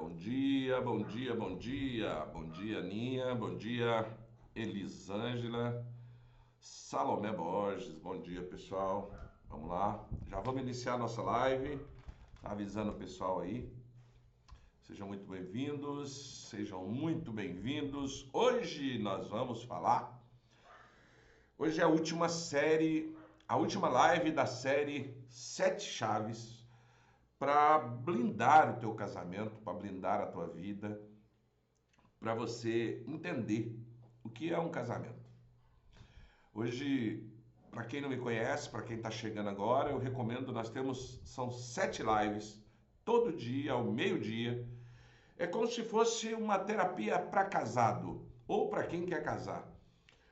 Bom dia, bom dia, bom dia. Bom dia, Aninha. Bom dia, Elisângela. Salomé Borges. Bom dia, pessoal. Vamos lá. Já vamos iniciar a nossa live. Tá avisando o pessoal aí. Sejam muito bem-vindos. Sejam muito bem-vindos. Hoje nós vamos falar. Hoje é a última série, a última live da série Sete Chaves para blindar o teu casamento, para blindar a tua vida, para você entender o que é um casamento. Hoje, para quem não me conhece, para quem está chegando agora, eu recomendo, são 7 lives, todo dia, ao meio-dia. É como se fosse uma terapia para casado, ou para quem quer casar.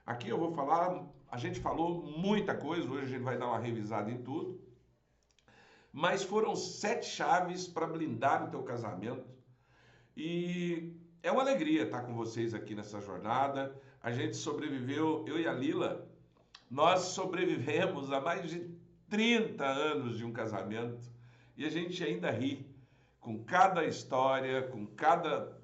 Aqui eu vou falar, a gente falou muita coisa, hoje a gente vai dar uma revisada em tudo. Mas foram 7 chaves para blindar o teu casamento. E é uma alegria estar com vocês aqui nessa jornada. A gente sobreviveu, eu e a Lila, nós sobrevivemos a mais de 30 anos de um casamento e a gente ainda ri com cada história, com cada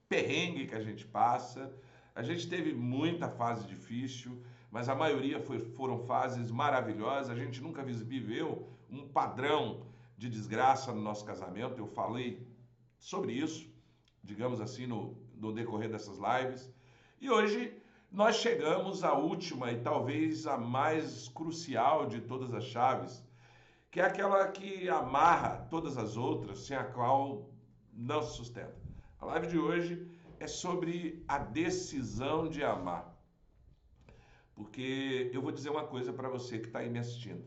perrengue que a gente passa. A gente teve muita fase difícil, mas a maioria foram fases maravilhosas. A gente nunca viveu um padrão de desgraça no nosso casamento. Eu falei sobre isso, digamos assim, no decorrer dessas lives. E hoje nós chegamos à última e talvez a mais crucial de todas as chaves, que é aquela que amarra todas as outras, sem a qual não se sustenta. A live de hoje é sobre a decisão de amar. Porque eu vou dizer uma coisa para você que está aí me assistindo.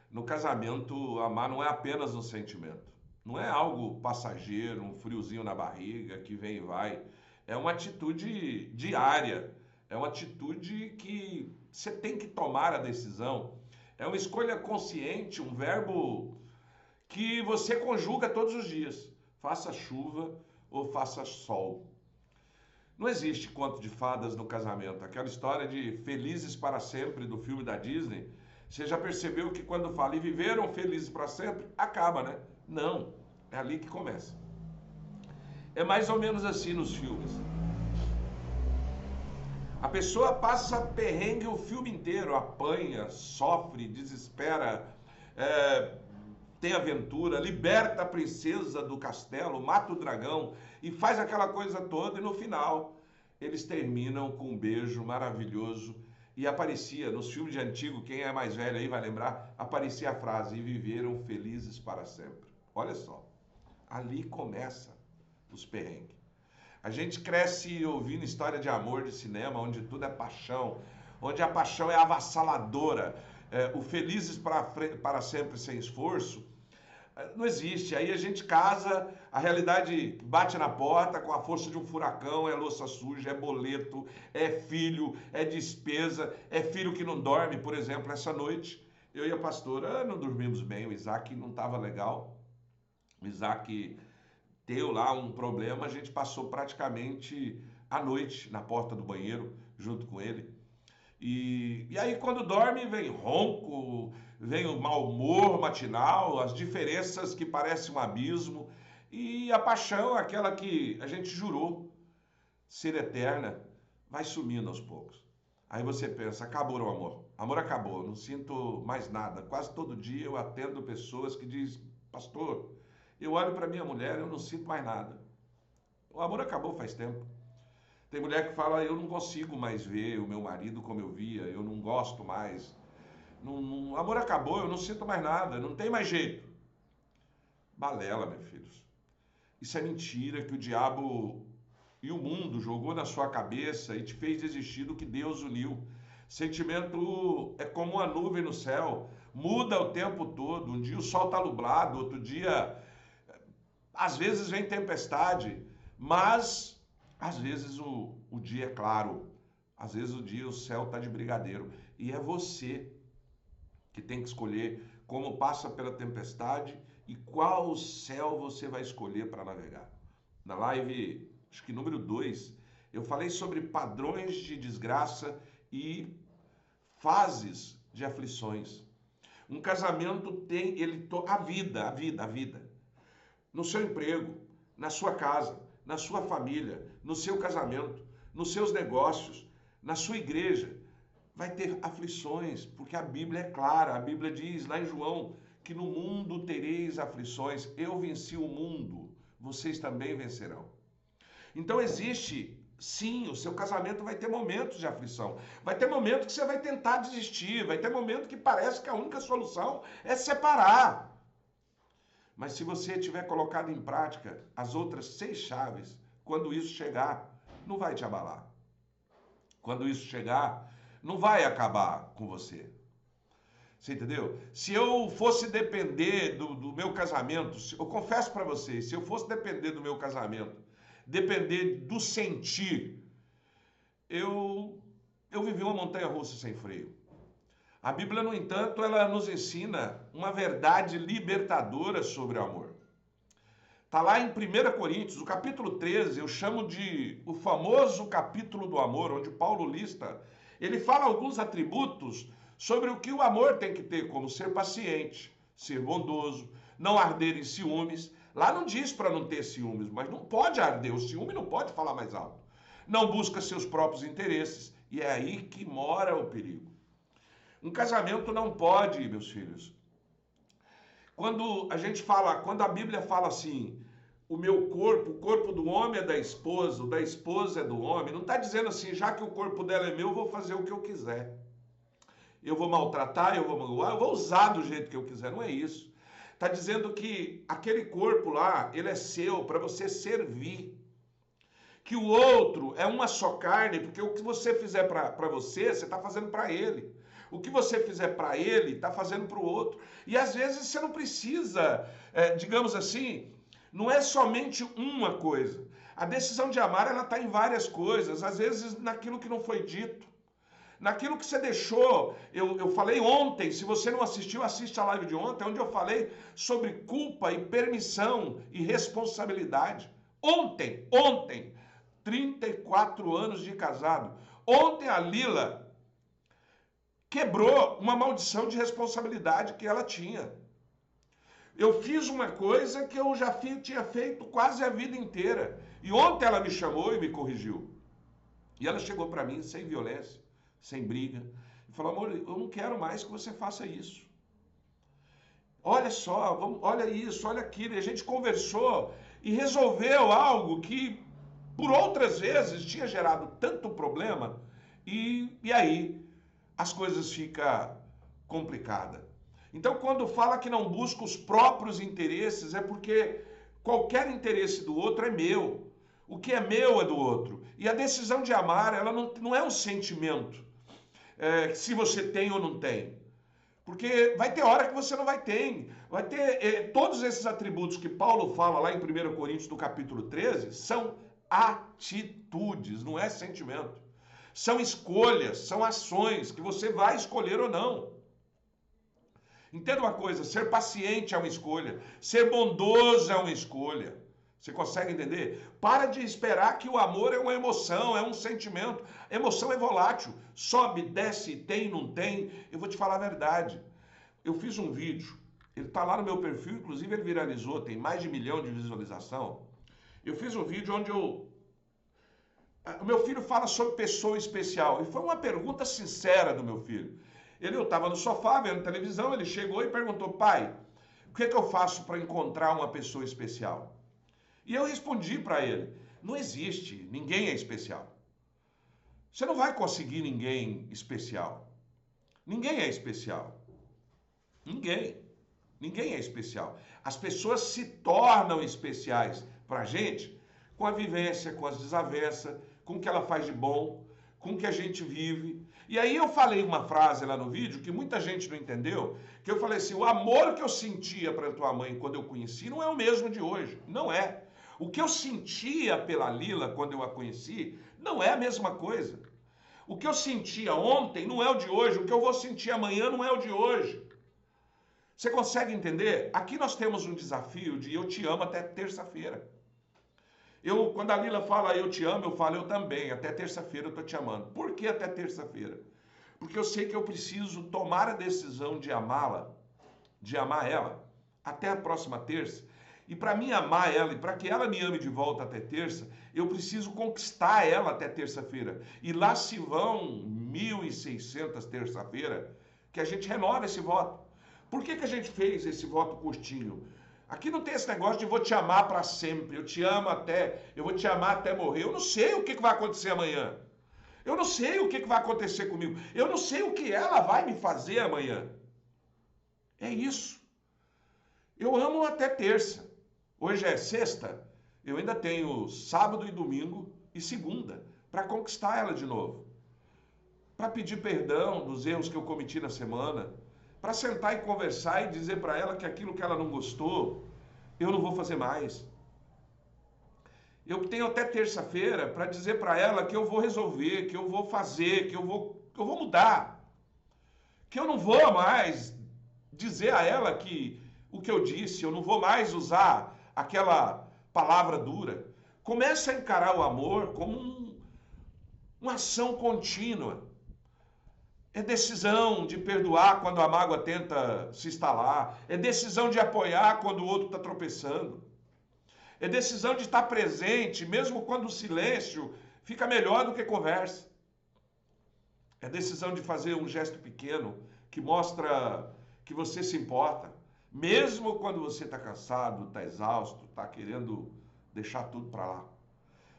No casamento, amar não é apenas um sentimento. Não é algo passageiro, um friozinho na barriga que vem e vai. É uma atitude diária. É uma atitude que você tem que tomar a decisão. É uma escolha consciente, um verbo que você conjuga todos os dias. Faça chuva ou faça sol. Não existe conto de fadas no casamento. Aquela história de felizes para sempre do filme da Disney. Você já percebeu que quando fala e viveram felizes para sempre, acaba, né? Não. É ali que começa. É mais ou menos assim nos filmes. A pessoa passa perrengue o filme inteiro, apanha, sofre, desespera, tem aventura, liberta a princesa do castelo, mata o dragão e faz aquela coisa toda, e no final eles terminam com um beijo maravilhoso. E aparecia nos filmes de antigo, quem é mais velho aí vai lembrar, aparecia a frase: e viveram felizes para sempre. Olha só, ali começa os perrengues. A gente cresce ouvindo história de amor de cinema, onde tudo é paixão, onde a paixão é avassaladora. O felizes para sempre sem esforço não existe. Aí a gente casa, a realidade bate na porta com a força de um furacão, é louça suja, é boleto, é filho, é despesa, é filho que não dorme. Por exemplo, essa noite eu e a pastora não dormimos bem, o Isaac não estava legal, o Isaac deu lá um problema, a gente passou praticamente a noite na porta do banheiro junto com ele. E aí quando dorme vem ronco, vem o mau humor matinal, as diferenças que parecem um abismo, e a paixão, aquela que a gente jurou ser eterna, vai sumindo aos poucos. Aí você pensa, acabou o amor. Amor acabou, não sinto mais nada. Quase todo dia eu atendo pessoas que dizem: pastor, eu olho para minha mulher e eu não sinto mais nada. O amor acabou faz tempo. Tem mulher que fala: eu não consigo mais ver o meu marido como eu via, eu não gosto mais. O amor acabou, eu não sinto mais nada, não tem mais jeito. Balela, meus filhos. Isso é mentira que o diabo e o mundo jogou na sua cabeça e te fez desistir do que Deus uniu. Sentimento é como uma nuvem no céu, muda o tempo todo. Um dia o sol está nublado, outro dia, às vezes vem tempestade, mas às vezes o dia é claro, às vezes o céu está de brigadeiro. E é você que tem que escolher como passa pela tempestade e qual céu você vai escolher para navegar. Na live, acho que número 2, eu falei sobre padrões de desgraça e fases de aflições. A vida. No seu emprego, na sua casa, na sua família, no seu casamento, nos seus negócios, na sua igreja. Vai ter aflições, porque a Bíblia é clara. A Bíblia diz lá em João que no mundo tereis aflições. Eu venci o mundo, vocês também vencerão. Então existe, sim, o seu casamento vai ter momentos de aflição. Vai ter momento que você vai tentar desistir, vai ter momento que parece que a única solução é separar. Mas se você tiver colocado em prática as outras 6 chaves, quando isso chegar, não vai te abalar. Quando isso chegar, não vai acabar com você. Você entendeu? Se eu fosse depender do meu casamento, eu confesso para vocês, se eu fosse depender do meu casamento, depender do sentir, eu vivi uma montanha-russa sem freio. A Bíblia, no entanto, ela nos ensina uma verdade libertadora sobre o amor. Está lá em 1 Coríntios, o capítulo 13, eu chamo de o famoso capítulo do amor, onde Paulo lista, ele fala alguns atributos sobre o que o amor tem que ter, como ser paciente, ser bondoso, não arder em ciúmes. Lá não diz para não ter ciúmes, mas não pode arder, o ciúme não pode falar mais alto. Não busca seus próprios interesses, e é aí que mora o perigo. Um casamento não pode, meus filhos. Quando a Bíblia fala assim, o meu corpo, o corpo do homem é da esposa, o da esposa é do homem, não está dizendo assim, já que o corpo dela é meu, eu vou fazer o que eu quiser. Eu vou maltratar, eu vou magoar, eu vou usar do jeito que eu quiser, não é isso. Está dizendo que aquele corpo lá, ele é seu para você servir. Que o outro é uma só carne, porque o que você fizer para você, você está fazendo para ele. O que você fizer para ele, está fazendo para o outro. E às vezes você não precisa, digamos assim, não é somente uma coisa. A decisão de amar, ela está em várias coisas. Às vezes naquilo que não foi dito. Naquilo que você deixou, eu falei ontem, se você não assistiu, assiste a live de ontem, onde eu falei sobre culpa e permissão e responsabilidade. Ontem, 34 anos de casado. Ontem a Lila quebrou uma maldição de responsabilidade que ela tinha. Eu fiz uma coisa que eu já tinha feito quase a vida inteira. E ontem ela me chamou e me corrigiu. E ela chegou para mim sem violência, sem briga, e falou, amor, eu não quero mais que você faça isso. Olha só, olha isso, olha aquilo. E a gente conversou e resolveu algo que, por outras vezes, tinha gerado tanto problema. E aí, as coisas ficam complicadas. Então, quando fala que não busca os próprios interesses, é porque qualquer interesse do outro é meu. O que é meu é do outro. E a decisão de amar, ela não é um sentimento. Se você tem ou não tem. Porque vai ter hora que você não vai ter. Vai ter todos esses atributos que Paulo fala lá em 1 Coríntios, no capítulo 13, são atitudes, não é sentimento. São escolhas, são ações que você vai escolher ou não. Entenda uma coisa, ser paciente é uma escolha, ser bondoso é uma escolha. Você consegue entender? Para de esperar que o amor é uma emoção, é um sentimento. Emoção é volátil, sobe, desce, tem, não tem. Eu vou te falar a verdade. Eu fiz um vídeo, ele está lá no meu perfil, inclusive ele viralizou, tem mais de 1 milhão de visualização. Eu fiz um vídeo onde o meu filho fala sobre pessoa especial. E foi uma pergunta sincera do meu filho. Eu estava no sofá vendo televisão, ele chegou e perguntou, pai, o que é que eu faço para encontrar uma pessoa especial? E eu respondi para ele, não existe, ninguém é especial. Você não vai conseguir ninguém especial. Ninguém é especial. Ninguém. Ninguém é especial. As pessoas se tornam especiais para a gente com a vivência, com as desavenças, com o que ela faz de bom, com o que a gente vive. E aí eu falei uma frase lá no vídeo que muita gente não entendeu, que eu falei assim, o amor que eu sentia para tua mãe quando eu conheci não é o mesmo de hoje. Não é. O que eu sentia pela Lila quando eu a conheci não é a mesma coisa. O que eu sentia ontem não é o de hoje. O que eu vou sentir amanhã não é o de hoje. Você consegue entender? Aqui nós temos um desafio de eu te amo até terça-feira. Quando a Lila fala eu te amo, eu falo eu também. Até terça-feira eu estou te amando. Por que até terça-feira? Porque eu sei que eu preciso tomar a decisão de amá-la, de amar ela, até a próxima terça. E para mim amar ela e para que ela me ame de volta até terça, eu preciso conquistar ela até terça-feira. E lá se vão 1.600 terça-feira que a gente renova esse voto. Por que a gente fez esse voto curtinho? Aqui não tem esse negócio de vou te amar para sempre, eu vou te amar até morrer. Eu não sei o que vai acontecer amanhã. Eu não sei o que vai acontecer comigo. Eu não sei o que ela vai me fazer amanhã. É isso. Eu amo até terça. Hoje é sexta, eu ainda tenho sábado e domingo e segunda para conquistar ela de novo. Para pedir perdão dos erros que eu cometi na semana, para sentar e conversar e dizer para ela que aquilo que ela não gostou, eu não vou fazer mais. Eu tenho até terça-feira para dizer para ela que eu vou resolver, que eu vou fazer, que eu vou mudar. Que eu não vou mais dizer a ela que o que eu disse, eu não vou mais usar aquela palavra dura. Comece a encarar o amor como uma ação contínua. É decisão de perdoar quando a mágoa tenta se instalar. É decisão de apoiar quando o outro está tropeçando. É decisão de estar presente, mesmo quando o silêncio fica melhor do que conversa. É decisão de fazer um gesto pequeno que mostra que você se importa. Mesmo quando você está cansado, está exausto, está querendo deixar tudo para lá.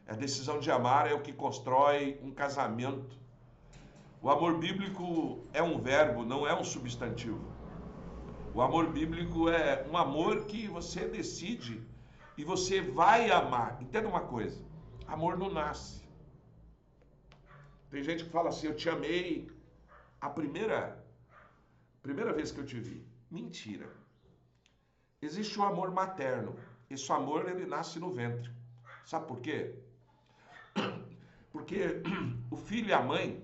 A decisão de amar é o que constrói um casamento. O amor bíblico é um verbo, não é um substantivo. O amor bíblico é um amor que você decide e você vai amar. Entenda uma coisa, amor não nasce. Tem gente que fala assim, eu te amei a primeira vez que eu te vi. Mentira. Existe o amor materno. Esse amor, ele nasce no ventre. Sabe por quê? Porque o filho e a mãe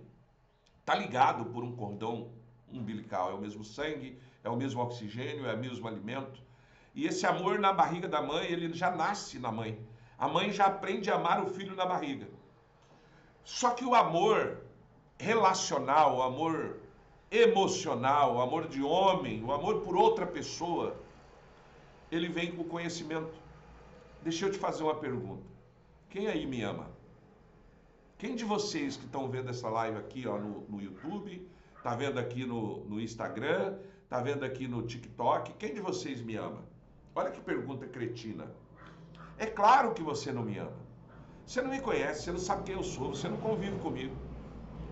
tá ligado por um cordão umbilical. É o mesmo sangue, é o mesmo oxigênio, é o mesmo alimento. E esse amor na barriga da mãe, ele já nasce na mãe. A mãe já aprende a amar o filho na barriga. Só que o amor relacional, o amor emocional, o amor de homem, o amor por outra pessoa, ele vem com o conhecimento. Deixa eu te fazer uma pergunta. Quem aí me ama? Quem de vocês que estão vendo essa live aqui ó, no YouTube, tá vendo aqui no Instagram, tá vendo aqui no TikTok, quem de vocês me ama? Olha que pergunta cretina. É claro que você não me ama. Você não me conhece, você não sabe quem eu sou, você não convive comigo.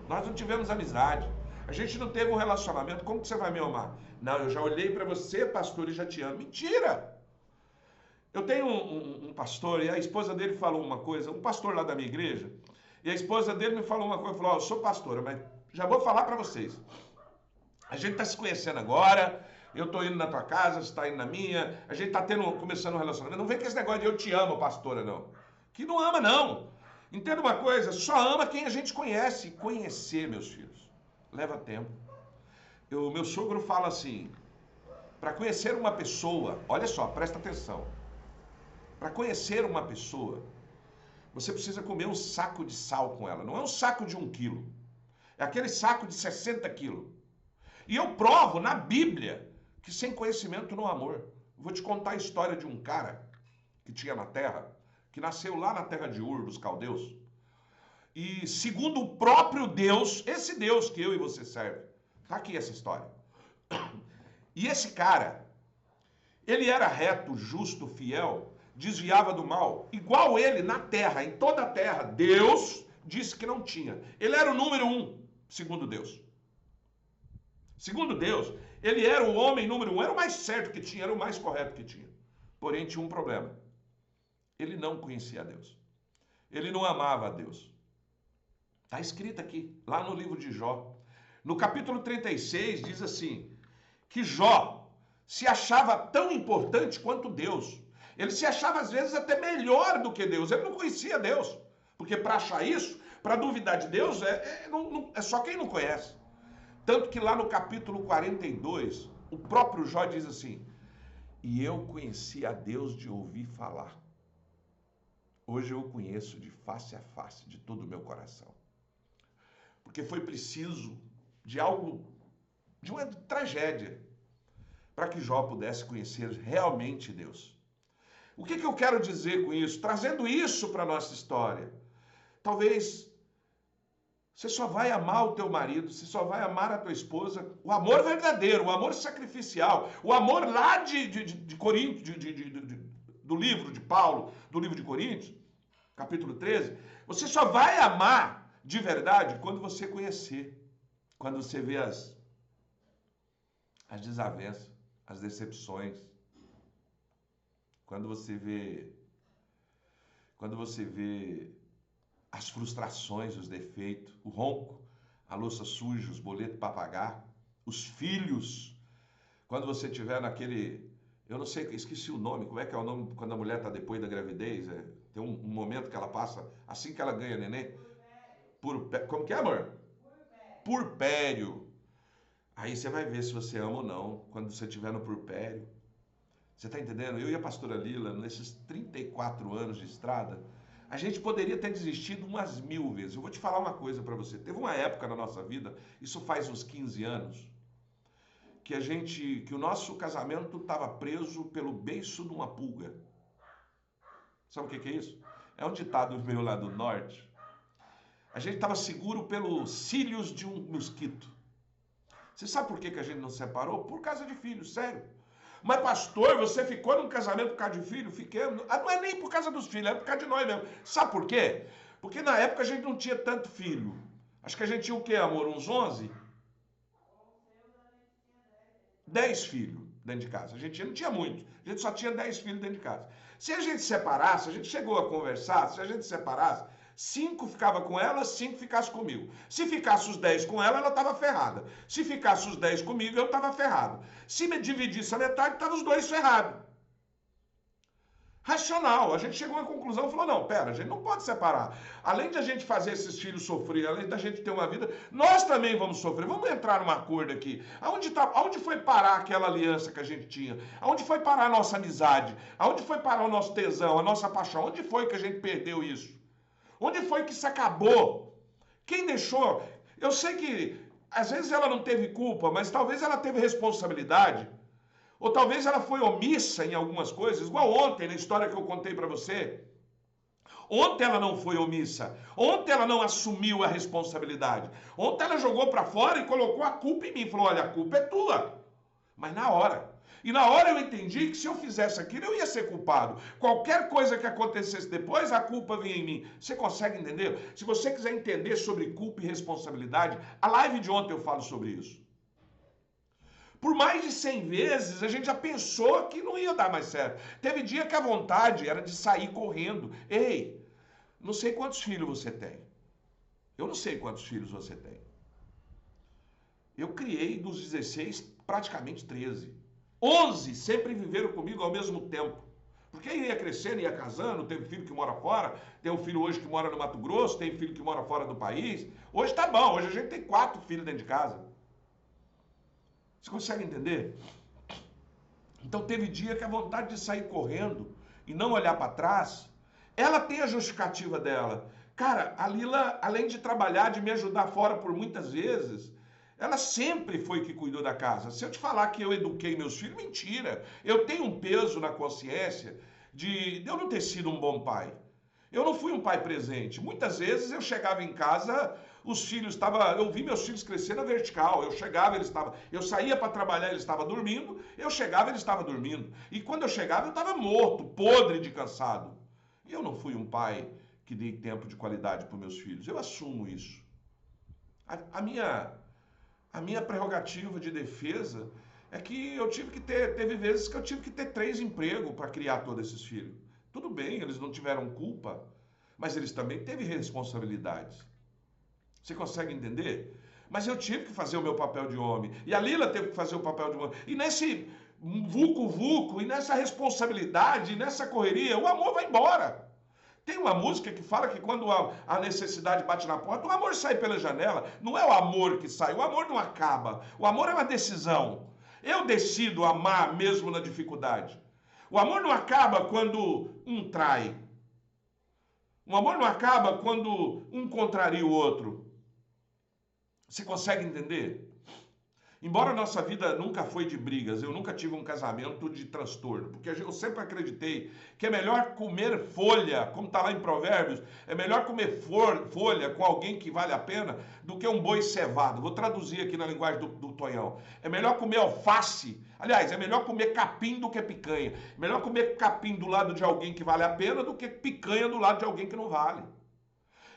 Nós não tivemos amizade. A gente não teve um relacionamento. Como que você vai me amar? Não, eu já olhei para você, pastor, e já te amo. Mentira! Eu tenho um pastor e a esposa dele falou uma coisa, um pastor lá da minha igreja, e a esposa dele me falou uma coisa, falou, eu sou pastora, mas já vou falar para vocês. A gente está se conhecendo agora, eu estou indo na tua casa, você está indo na minha, a gente está começando um relacionamento. Não vem com esse negócio de eu te amo, pastora, não. Que não ama, não. Entenda uma coisa, só ama quem a gente conhece. Conhecer, meus filhos, leva tempo. Meu sogro fala assim, para conhecer uma pessoa, olha só, presta atenção. Para conhecer uma pessoa, você precisa comer um saco de sal com ela. Não é um saco de 1 quilo. É aquele saco de 60 quilos. E eu provo na Bíblia que sem conhecimento não há amor. Vou te contar a história de um cara que tinha na terra, que nasceu lá na terra de Ur, dos caldeus. E segundo o próprio Deus, esse Deus que eu e você serve, tá aqui essa história. E esse cara, ele era reto, justo, fiel, desviava do mal, igual ele na terra, em toda a terra. Deus disse que não tinha. Ele era o número 1, segundo Deus. Segundo Deus, ele era o homem número 1, era o mais certo que tinha, era o mais correto que tinha. Porém, tinha um problema. Ele não conhecia a Deus. Ele não amava a Deus. Está escrito aqui, lá no livro de Jó. No capítulo 36, diz assim, que Jó se achava tão importante quanto Deus. Ele se achava, às vezes, até melhor do que Deus. Ele não conhecia Deus. Porque para achar isso, para duvidar de Deus, é só quem não conhece. Tanto que lá no capítulo 42, o próprio Jó diz assim, e eu conheci a Deus de ouvir falar. Hoje eu o conheço de face a face, de todo o meu coração. Porque foi preciso de algo, de uma tragédia, para que Jó pudesse conhecer realmente Deus. O que eu quero dizer com isso? Trazendo isso para a nossa história. Talvez você só vai amar o teu marido, você só vai amar a tua esposa, o amor verdadeiro, o amor sacrificial, o amor lá de Coríntios, do livro de Paulo, do livro de Coríntios, capítulo 13. Você só vai amar de verdade quando você conhecer, quando você vê as desavenças, as decepções, quando você vê as frustrações, os defeitos, o ronco, a louça suja, os boletos para pagar, os filhos. Quando você tiver naquele, eu não sei, esqueci o nome, como é que é o nome quando a mulher está depois da gravidez? Tem um momento que ela passa, assim que ela ganha neném. Como que é, amor? Purpério. Aí você vai ver se você ama ou não, quando você estiver no purpério. Você está entendendo? Eu e a pastora Lila, nesses 34 anos de estrada, a gente poderia ter desistido umas 1000 vezes. Eu vou te falar uma coisa para você. Teve uma época na nossa vida, isso faz uns 15 anos, que o nosso casamento estava preso pelo beiço de uma pulga. Sabe o que é isso? É um ditado meu lá do norte. A gente estava seguro pelos cílios de um mosquito. Você sabe por que a gente não se separou? Por causa de filhos, sério. Mas pastor, você ficou num casamento por causa de filho? Fiquei. Não é nem por causa dos filhos, é por causa de nós mesmo. Sabe por quê? Porque na época a gente não tinha tanto filho. Acho que a gente tinha o quê, amor? Uns 11? 10 filhos dentro de casa. A gente não tinha muito. A gente só tinha 10 filhos dentro de casa. Se a gente separasse, a gente chegou a conversar, se a gente separasse, 5 ficava com ela, 5 ficasse comigo. Se ficasse os 10 com ela, ela estava ferrada. Se ficasse os 10 comigo, eu estava ferrado. Se me dividisse a metade, estavam os 2 ferrados. Racional. A gente chegou à conclusão e falou, não, pera, a gente não pode separar. Além de a gente fazer esses filhos sofrer, além da gente ter uma vida, nós também vamos sofrer. Vamos entrar numa acordo aqui. Aonde foi parar aquela aliança que a gente tinha? Aonde foi parar a nossa amizade? Aonde foi parar o nosso tesão, a nossa paixão? Onde foi que a gente perdeu isso? Onde foi que isso acabou? Quem deixou? Eu sei que às vezes ela não teve culpa, mas talvez ela teve responsabilidade. Ou talvez ela foi omissa em algumas coisas, igual ontem, na história que eu contei para você. Ontem ela não foi omissa. Ontem ela não assumiu a responsabilidade. Ontem ela jogou para fora e colocou a culpa em mim. Falou, olha, a culpa é tua. Mas na hora. E na hora eu entendi que se eu fizesse aquilo, eu ia ser culpado. Qualquer coisa que acontecesse depois, a culpa vinha em mim. Você consegue entender? Se você quiser entender sobre culpa e responsabilidade, a live de ontem eu falo sobre isso. Por mais de 100 vezes, a gente já pensou que não ia dar mais certo. Teve dia que a vontade era de sair correndo. Ei, não sei quantos filhos você tem. Eu não sei quantos filhos você tem. Eu criei dos 16, praticamente 13. 11 sempre viveram comigo ao mesmo tempo. Porque ia crescendo, ia casando, tem um filho que mora fora, tem um filho hoje que mora no Mato Grosso, tem um filho que mora fora do país. Hoje tá bom, hoje a gente tem 4 filhos dentro de casa. Você consegue entender? Então teve dia que a vontade de sair correndo e não olhar para trás, ela tem a justificativa dela. Cara, a Lila, além de trabalhar, de me ajudar fora por muitas vezes, ela sempre foi que cuidou da casa. Se eu te falar que eu eduquei meus filhos, mentira. Eu tenho um peso na consciência de eu não ter sido um bom pai. Eu não fui um pai presente. Muitas vezes eu chegava em casa, os filhos estavam... Eu vi meus filhos crescer na vertical. Eu chegava, eles estavam... Eu saía para trabalhar, eles estavam dormindo. Eu chegava, eles estavam dormindo. E quando eu chegava, eu estava morto, podre de cansado. E eu não fui um pai que dei tempo de qualidade para os meus filhos. Eu assumo isso. A minha prerrogativa de defesa é que eu tive que ter... Teve vezes que eu tive que ter 3 empregos para criar todos esses filhos. Tudo bem, eles não tiveram culpa, mas eles também teve responsabilidades. Você consegue entender? Mas eu tive que fazer o meu papel de homem. E a Lila teve que fazer o papel de homem. E nesse vucu-vucu, e nessa responsabilidade, e nessa correria, o amor vai embora. Tem uma música que fala que quando a necessidade bate na porta, o amor sai pela janela. Não é o amor que sai, o amor não acaba. O amor é uma decisão. Eu decido amar mesmo na dificuldade. O amor não acaba quando um trai. O amor não acaba quando um contraria o outro. Você consegue entender? Embora a nossa vida nunca foi de brigas, eu nunca tive um casamento de transtorno, porque eu sempre acreditei que é melhor comer folha, como está lá em Provérbios, é melhor comer folha com alguém que vale a pena do que um boi cevado. Vou traduzir aqui na linguagem do Tonhão. É melhor comer alface, aliás, é melhor comer capim do que picanha. É melhor comer capim do lado de alguém que vale a pena do que picanha do lado de alguém que não vale.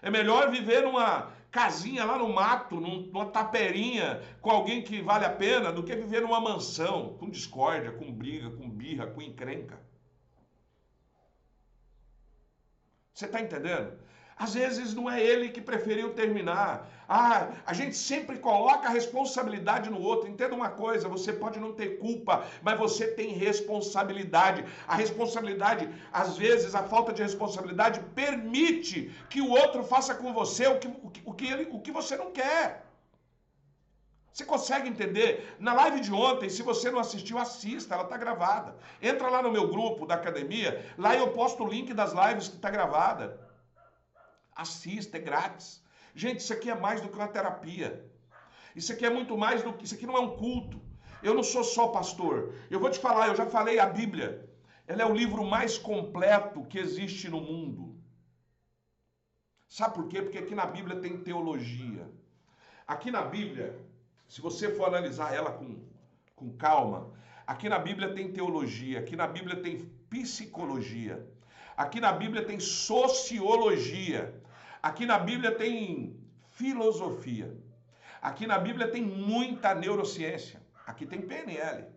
É melhor viver numa casinha lá no mato, numa taperinha, com alguém que vale a pena, do que viver numa mansão, com discórdia, com briga, com birra, com encrenca. Você está entendendo? Às vezes não é ele que preferiu terminar. A gente sempre coloca a responsabilidade no outro. Entenda uma coisa, você pode não ter culpa, mas você tem responsabilidade. A responsabilidade, às vezes, a falta de responsabilidade permite que o outro faça com você o que você não quer. Você consegue entender? Na live de ontem, se você não assistiu, assista, ela está gravada. Entra lá no meu grupo da academia, lá eu posto o link das lives que está gravada. Assista, é grátis. Gente, isso aqui é mais do que uma terapia. Isso aqui é muito mais do que... Isso aqui não é um culto. Eu não sou só pastor. Eu vou te falar, eu já falei, a Bíblia, ela é o livro mais completo que existe no mundo. Sabe por quê? Porque aqui na Bíblia tem teologia. Aqui na Bíblia, se você for analisar ela com calma, aqui na Bíblia tem teologia, aqui na Bíblia tem psicologia, aqui na Bíblia tem sociologia, aqui na Bíblia tem filosofia, aqui na Bíblia tem muita neurociência, aqui tem PNL,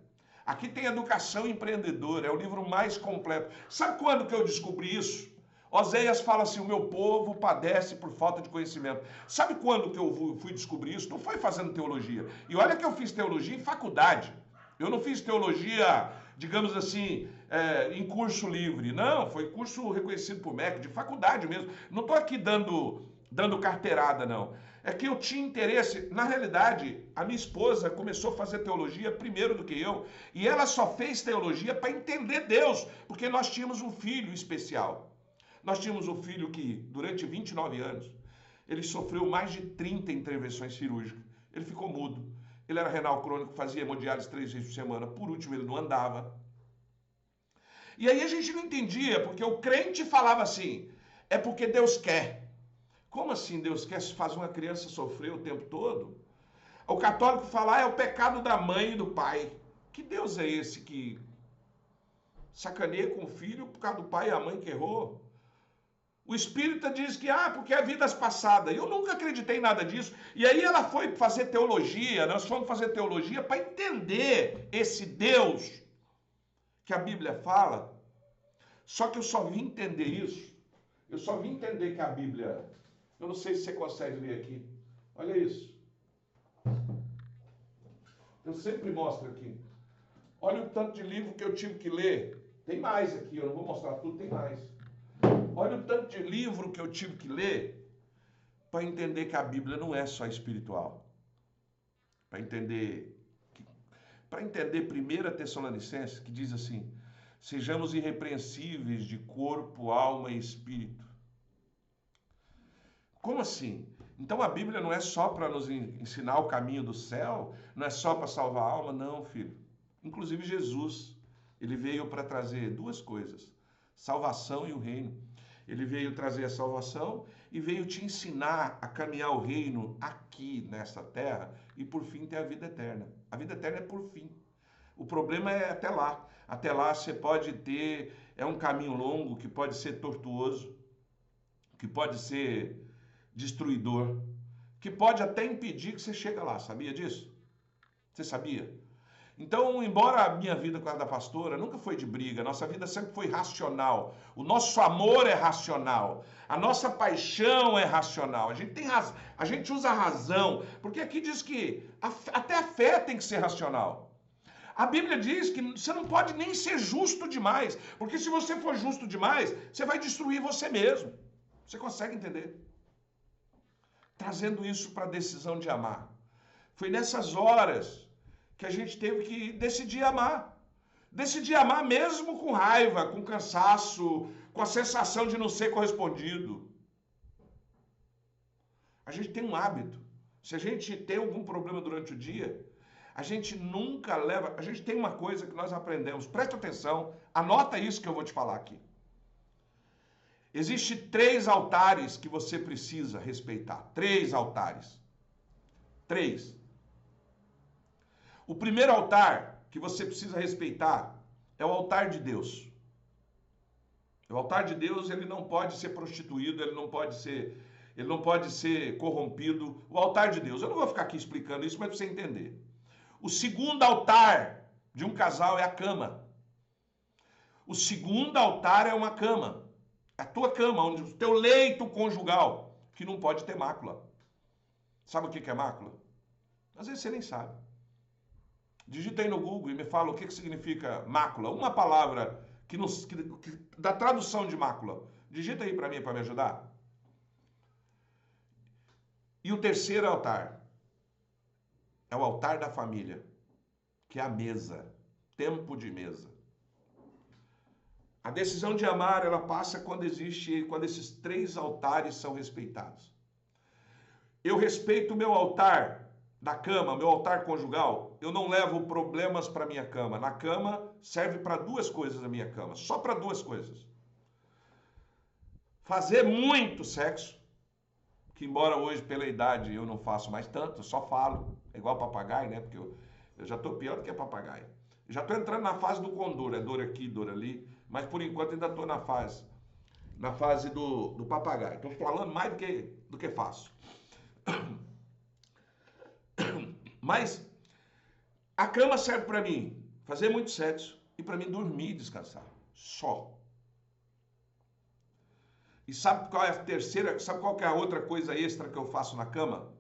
aqui tem educação empreendedora, é o livro mais completo. Sabe quando que eu descobri isso? Oséias fala assim, o meu povo padece por falta de conhecimento. Sabe quando que eu fui descobrir isso? Não foi fazendo teologia. E olha que eu fiz teologia em faculdade. Eu não fiz teologia, digamos assim, em curso livre. Não, foi curso reconhecido por MEC, de faculdade mesmo. Não estou aqui dando carteirada, não. É que eu tinha interesse. Na realidade, a minha esposa começou a fazer teologia primeiro do que eu. E ela só fez teologia para entender Deus, porque nós tínhamos um filho especial. Nós tínhamos um filho que, durante 29 anos, ele sofreu mais de 30 intervenções cirúrgicas. Ele ficou mudo. Ele era renal crônico, fazia hemodiálise 3 vezes por semana. Por último, ele não andava. E aí a gente não entendia, porque o crente falava assim, é porque Deus quer. Como assim Deus quer fazer uma criança sofrer o tempo todo? O católico fala, é o pecado da mãe e do pai. Que Deus é esse que sacaneia com o filho por causa do pai e a mãe que errou? O espírita diz que, porque é vidas passadas. Eu nunca acreditei em nada disso. E aí ela foi fazer teologia, nós fomos fazer teologia para entender esse Deus que a Bíblia fala. Só que eu só vim entender isso. Eu só vim entender que a Bíblia... Eu não sei se você consegue ver aqui. Olha isso. Eu sempre mostro aqui. Olha o tanto de livro que eu tive que ler. Tem mais aqui, eu não vou mostrar tudo, tem mais. Olha o tanto de livro que eu tive que ler para entender que a Bíblia não é só espiritual. Para entender 1 Tessalonicenses, que diz assim, sejamos irrepreensíveis de corpo, alma e espírito. Como assim? Então a Bíblia não é só para nos ensinar o caminho do céu, não é só para salvar a alma, não, filho. Inclusive Jesus, ele veio para trazer duas coisas, salvação e o reino. Ele veio trazer a salvação e veio te ensinar a caminhar o reino aqui nessa terra e por fim ter a vida eterna. A vida eterna é por fim. O problema é até lá. Até lá você pode ter, é um caminho longo que pode ser tortuoso, que pode ser destruidor, que pode até impedir que você chegue lá. Sabia disso? Você sabia? Então, embora a minha vida com a da pastora nunca foi de briga, a nossa vida sempre foi racional. O nosso amor é racional. A nossa paixão é racional. A gente usa a razão, porque aqui diz que até a fé tem que ser racional. A Bíblia diz que você não pode nem ser justo demais, porque se você for justo demais, você vai destruir você mesmo. Você consegue entender? Trazendo isso para a decisão de amar. Foi nessas horas que a gente teve que decidir amar. Decidir amar mesmo com raiva, com cansaço, com a sensação de não ser correspondido. A gente tem um hábito. Se a gente tem algum problema durante o dia, A gente nunca leva... A gente tem uma coisa que nós aprendemos. Presta atenção, anota isso que eu vou te falar aqui. Existem 3 altares que você precisa respeitar. 3 altares. 3. O primeiro altar que você precisa respeitar é o altar de Deus. O altar de Deus, ele não pode ser prostituído, ele não pode ser corrompido. O altar de Deus. Eu não vou ficar aqui explicando isso, mas para você entender. O segundo altar de um casal é a cama. O segundo altar é uma cama. A tua cama, onde o teu leito conjugal, que não pode ter mácula. Sabe o que é mácula? Às vezes você nem sabe. Digita aí no Google e me fala o que significa mácula. Uma palavra da tradução de mácula. Digita aí para mim, para me ajudar. E o terceiro altar é o altar da família, que é a mesa, tempo de mesa. A decisão de amar, ela passa quando esses 3 altares são respeitados. Eu respeito o meu altar da cama, meu altar conjugal. Eu não levo problemas para minha cama. Na cama serve para 2 coisas a minha cama, só para 2 coisas. Fazer muito sexo, que embora hoje pela idade eu não faço mais tanto, eu só falo, é igual papagaio, né? Porque eu já estou pior do que papagaio. Eu já estou entrando na fase do condor, é dor aqui, dor ali, mas por enquanto ainda estou na fase do papagaio. Estou falando mais do que faço. Mas a cama serve para mim fazer muito sexo e para mim dormir e descansar. Só. E sabe qual é a terceira, sabe qual que é a outra coisa extra que eu faço na cama?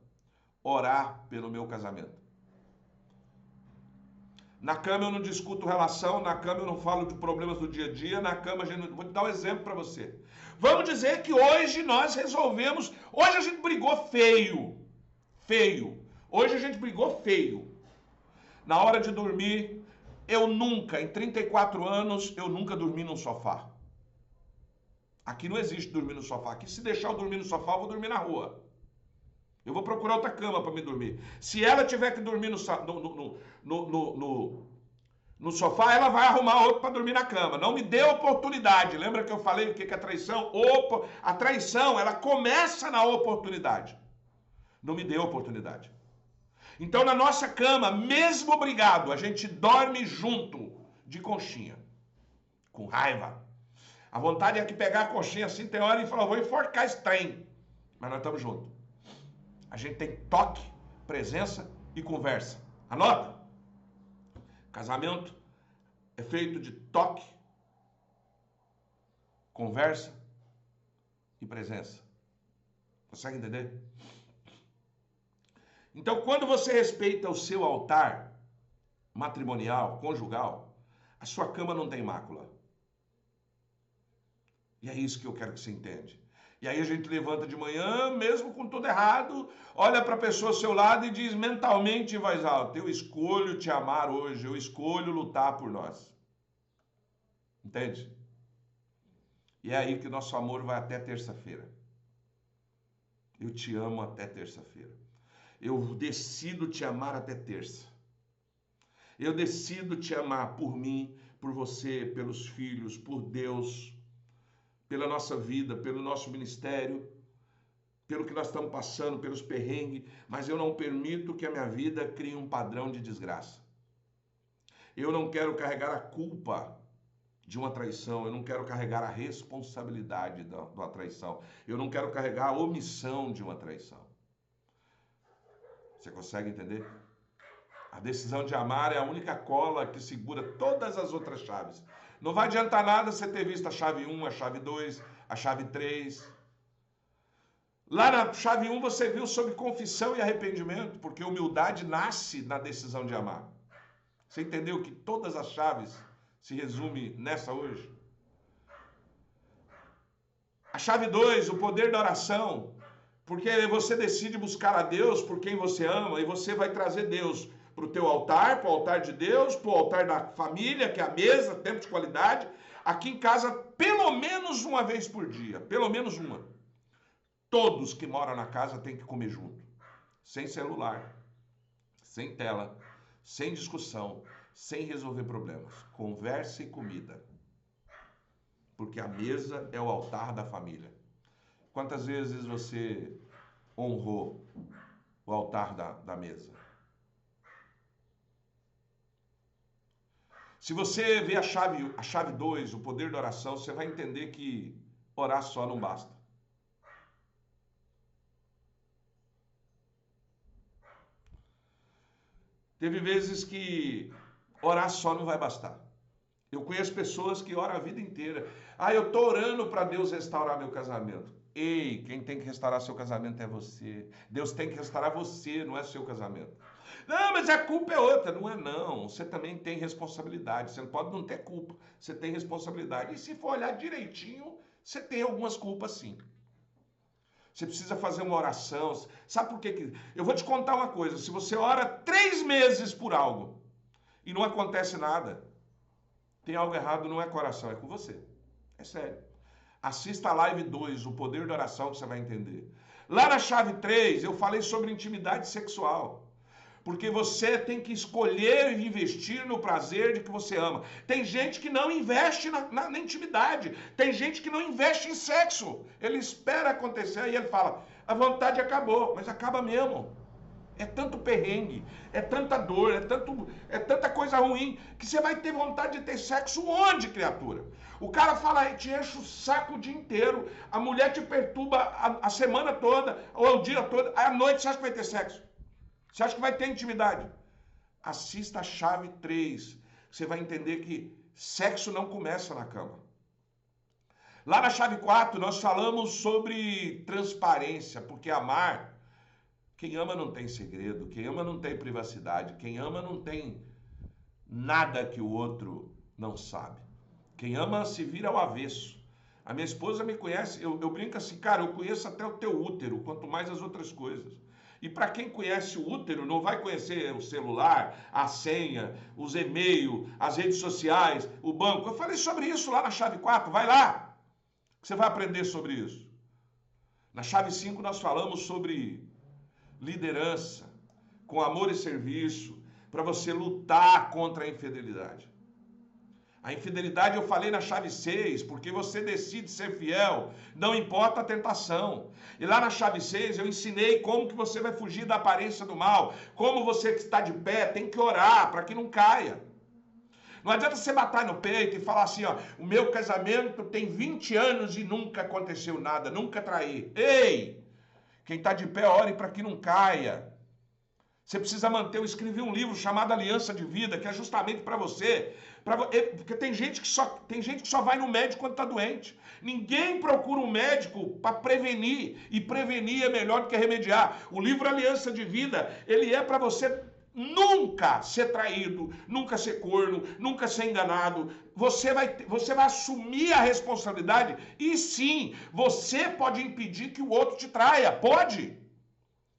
Orar pelo meu casamento. Na cama eu não discuto relação, na cama eu não falo de problemas do dia a dia, na cama vou te dar um exemplo para você. Vamos dizer que hoje nós resolvemos, hoje a gente brigou feio. Hoje a gente brigou feio. Na hora de dormir, em 34 anos, eu nunca dormi num sofá. Aqui não existe dormir no sofá. Aqui, se deixar eu dormir no sofá, eu vou dormir na rua. Eu vou procurar outra cama para me dormir. Se ela tiver que dormir no sofá, ela vai arrumar outro para dormir na cama. Não me dê oportunidade. Lembra que eu falei o que é traição? A traição, ela começa na oportunidade. Não me dê oportunidade. Então, na nossa cama, mesmo brigado, a gente dorme junto, de conchinha, com raiva. A vontade é que pegar a conchinha assim, tem hora e falar, vou enforcar esse trem. Mas nós estamos juntos. A gente tem toque, presença e conversa. Anota. Casamento é feito de toque, conversa e presença. Consegue entender? Então, quando você respeita o seu altar matrimonial, conjugal, a sua cama não tem mácula. E é isso que eu quero que você entenda. E aí a gente levanta de manhã, mesmo com tudo errado, olha para a pessoa ao seu lado e diz mentalmente em voz alta, eu escolho te amar hoje, eu escolho lutar por nós. Entende? E é aí que o nosso amor vai até terça-feira. Eu te amo até terça-feira. Eu decido te amar até terça. Eu decido te amar por mim, por você, pelos filhos, por Deus, pela nossa vida, pelo nosso ministério, pelo que nós estamos passando, pelos perrengues, mas eu não permito que a minha vida crie um padrão de desgraça. Eu não quero carregar a culpa de uma traição, eu não quero carregar a responsabilidade de uma traição, eu não quero carregar a omissão de uma traição. Você consegue entender? A decisão de amar é a única cola que segura todas as outras chaves. Não vai adiantar nada você ter visto a chave 1, a chave 2, a chave 3. Lá na chave 1 você viu sobre confissão e arrependimento, porque humildade nasce na decisão de amar. Você entendeu que todas as chaves se resumem nessa hoje? A chave 2, o poder da oração, porque você decide buscar a Deus por quem você ama e você vai trazer Deus para o teu altar, para o altar de Deus, para o altar da família, que é a mesa, tempo de qualidade, aqui em casa pelo menos uma vez por dia, pelo menos uma. Todos que moram na casa têm que comer junto, sem celular, sem tela, sem discussão, sem resolver problemas. Conversa e comida. Porque a mesa é o altar da família. Quantas vezes você honrou o altar da mesa? Se você vê a chave 2, o poder da oração, você vai entender que orar só não basta. Teve vezes que orar só não vai bastar. Eu conheço pessoas que oram a vida inteira. Eu estou orando para Deus restaurar meu casamento. Ei, quem tem que restaurar seu casamento é você. Deus tem que restaurar você, não é seu casamento. Não, mas a culpa é outra. Não é não. Você também tem responsabilidade. Você não pode não ter culpa. Você tem responsabilidade. E se for olhar direitinho, você tem algumas culpas sim. Você precisa fazer uma oração. Sabe por quê? Eu vou te contar uma coisa. Se você ora 3 meses por algo e não acontece nada, tem algo errado, não é com a oração, é com você. É sério. Assista a live 2, o poder da oração, que você vai entender. Lá na chave 3, eu falei sobre intimidade sexual. Porque você tem que escolher e investir no prazer de que você ama. Tem gente que não investe na intimidade. Tem gente que não investe em sexo. Ele espera acontecer e ele fala, a vontade acabou, mas acaba mesmo. É tanto perrengue, é tanta dor, é tanta coisa ruim, que você vai ter vontade de ter sexo onde, criatura? O cara fala, te enche o saco o dia inteiro, a mulher te perturba a semana toda, ou o dia todo, aí à noite você acha que vai ter sexo? Você acha que vai ter intimidade? Assista a chave 3, você vai entender que sexo não começa na cama. Lá na chave 4, nós falamos sobre transparência, porque amar... Quem ama não tem segredo, quem ama não tem privacidade, quem ama não tem nada que o outro não sabe. Quem ama se vira ao avesso. A minha esposa me conhece, eu brinco assim, cara, eu conheço até o teu útero, quanto mais as outras coisas. E para quem conhece o útero, não vai conhecer o celular, a senha, os e-mails, as redes sociais, o banco. Eu falei sobre isso lá na chave 4, vai lá, que você vai aprender sobre isso. Na chave 5 nós falamos sobre liderança, com amor e serviço, para você lutar contra a infidelidade. A infidelidade eu falei na chave 6, porque você decide ser fiel, não importa a tentação. E lá na chave 6 eu ensinei como que você vai fugir da aparência do mal, como você que está de pé tem que orar para que não caia. Não adianta você bater no peito e falar assim, o meu casamento tem 20 anos e nunca aconteceu nada, nunca traí. Ei! Quem está de pé, ore para que não caia. Você precisa manter. Eu escrevi um livro chamado Aliança de Vida, que é justamente para você. Porque tem gente que só vai no médico quando está doente. Ninguém procura um médico para prevenir. E prevenir é melhor do que remediar. O livro Aliança de Vida, ele é para você nunca ser traído, nunca ser corno, nunca ser enganado. Você vai assumir a responsabilidade e sim, você pode impedir que o outro te traia, pode.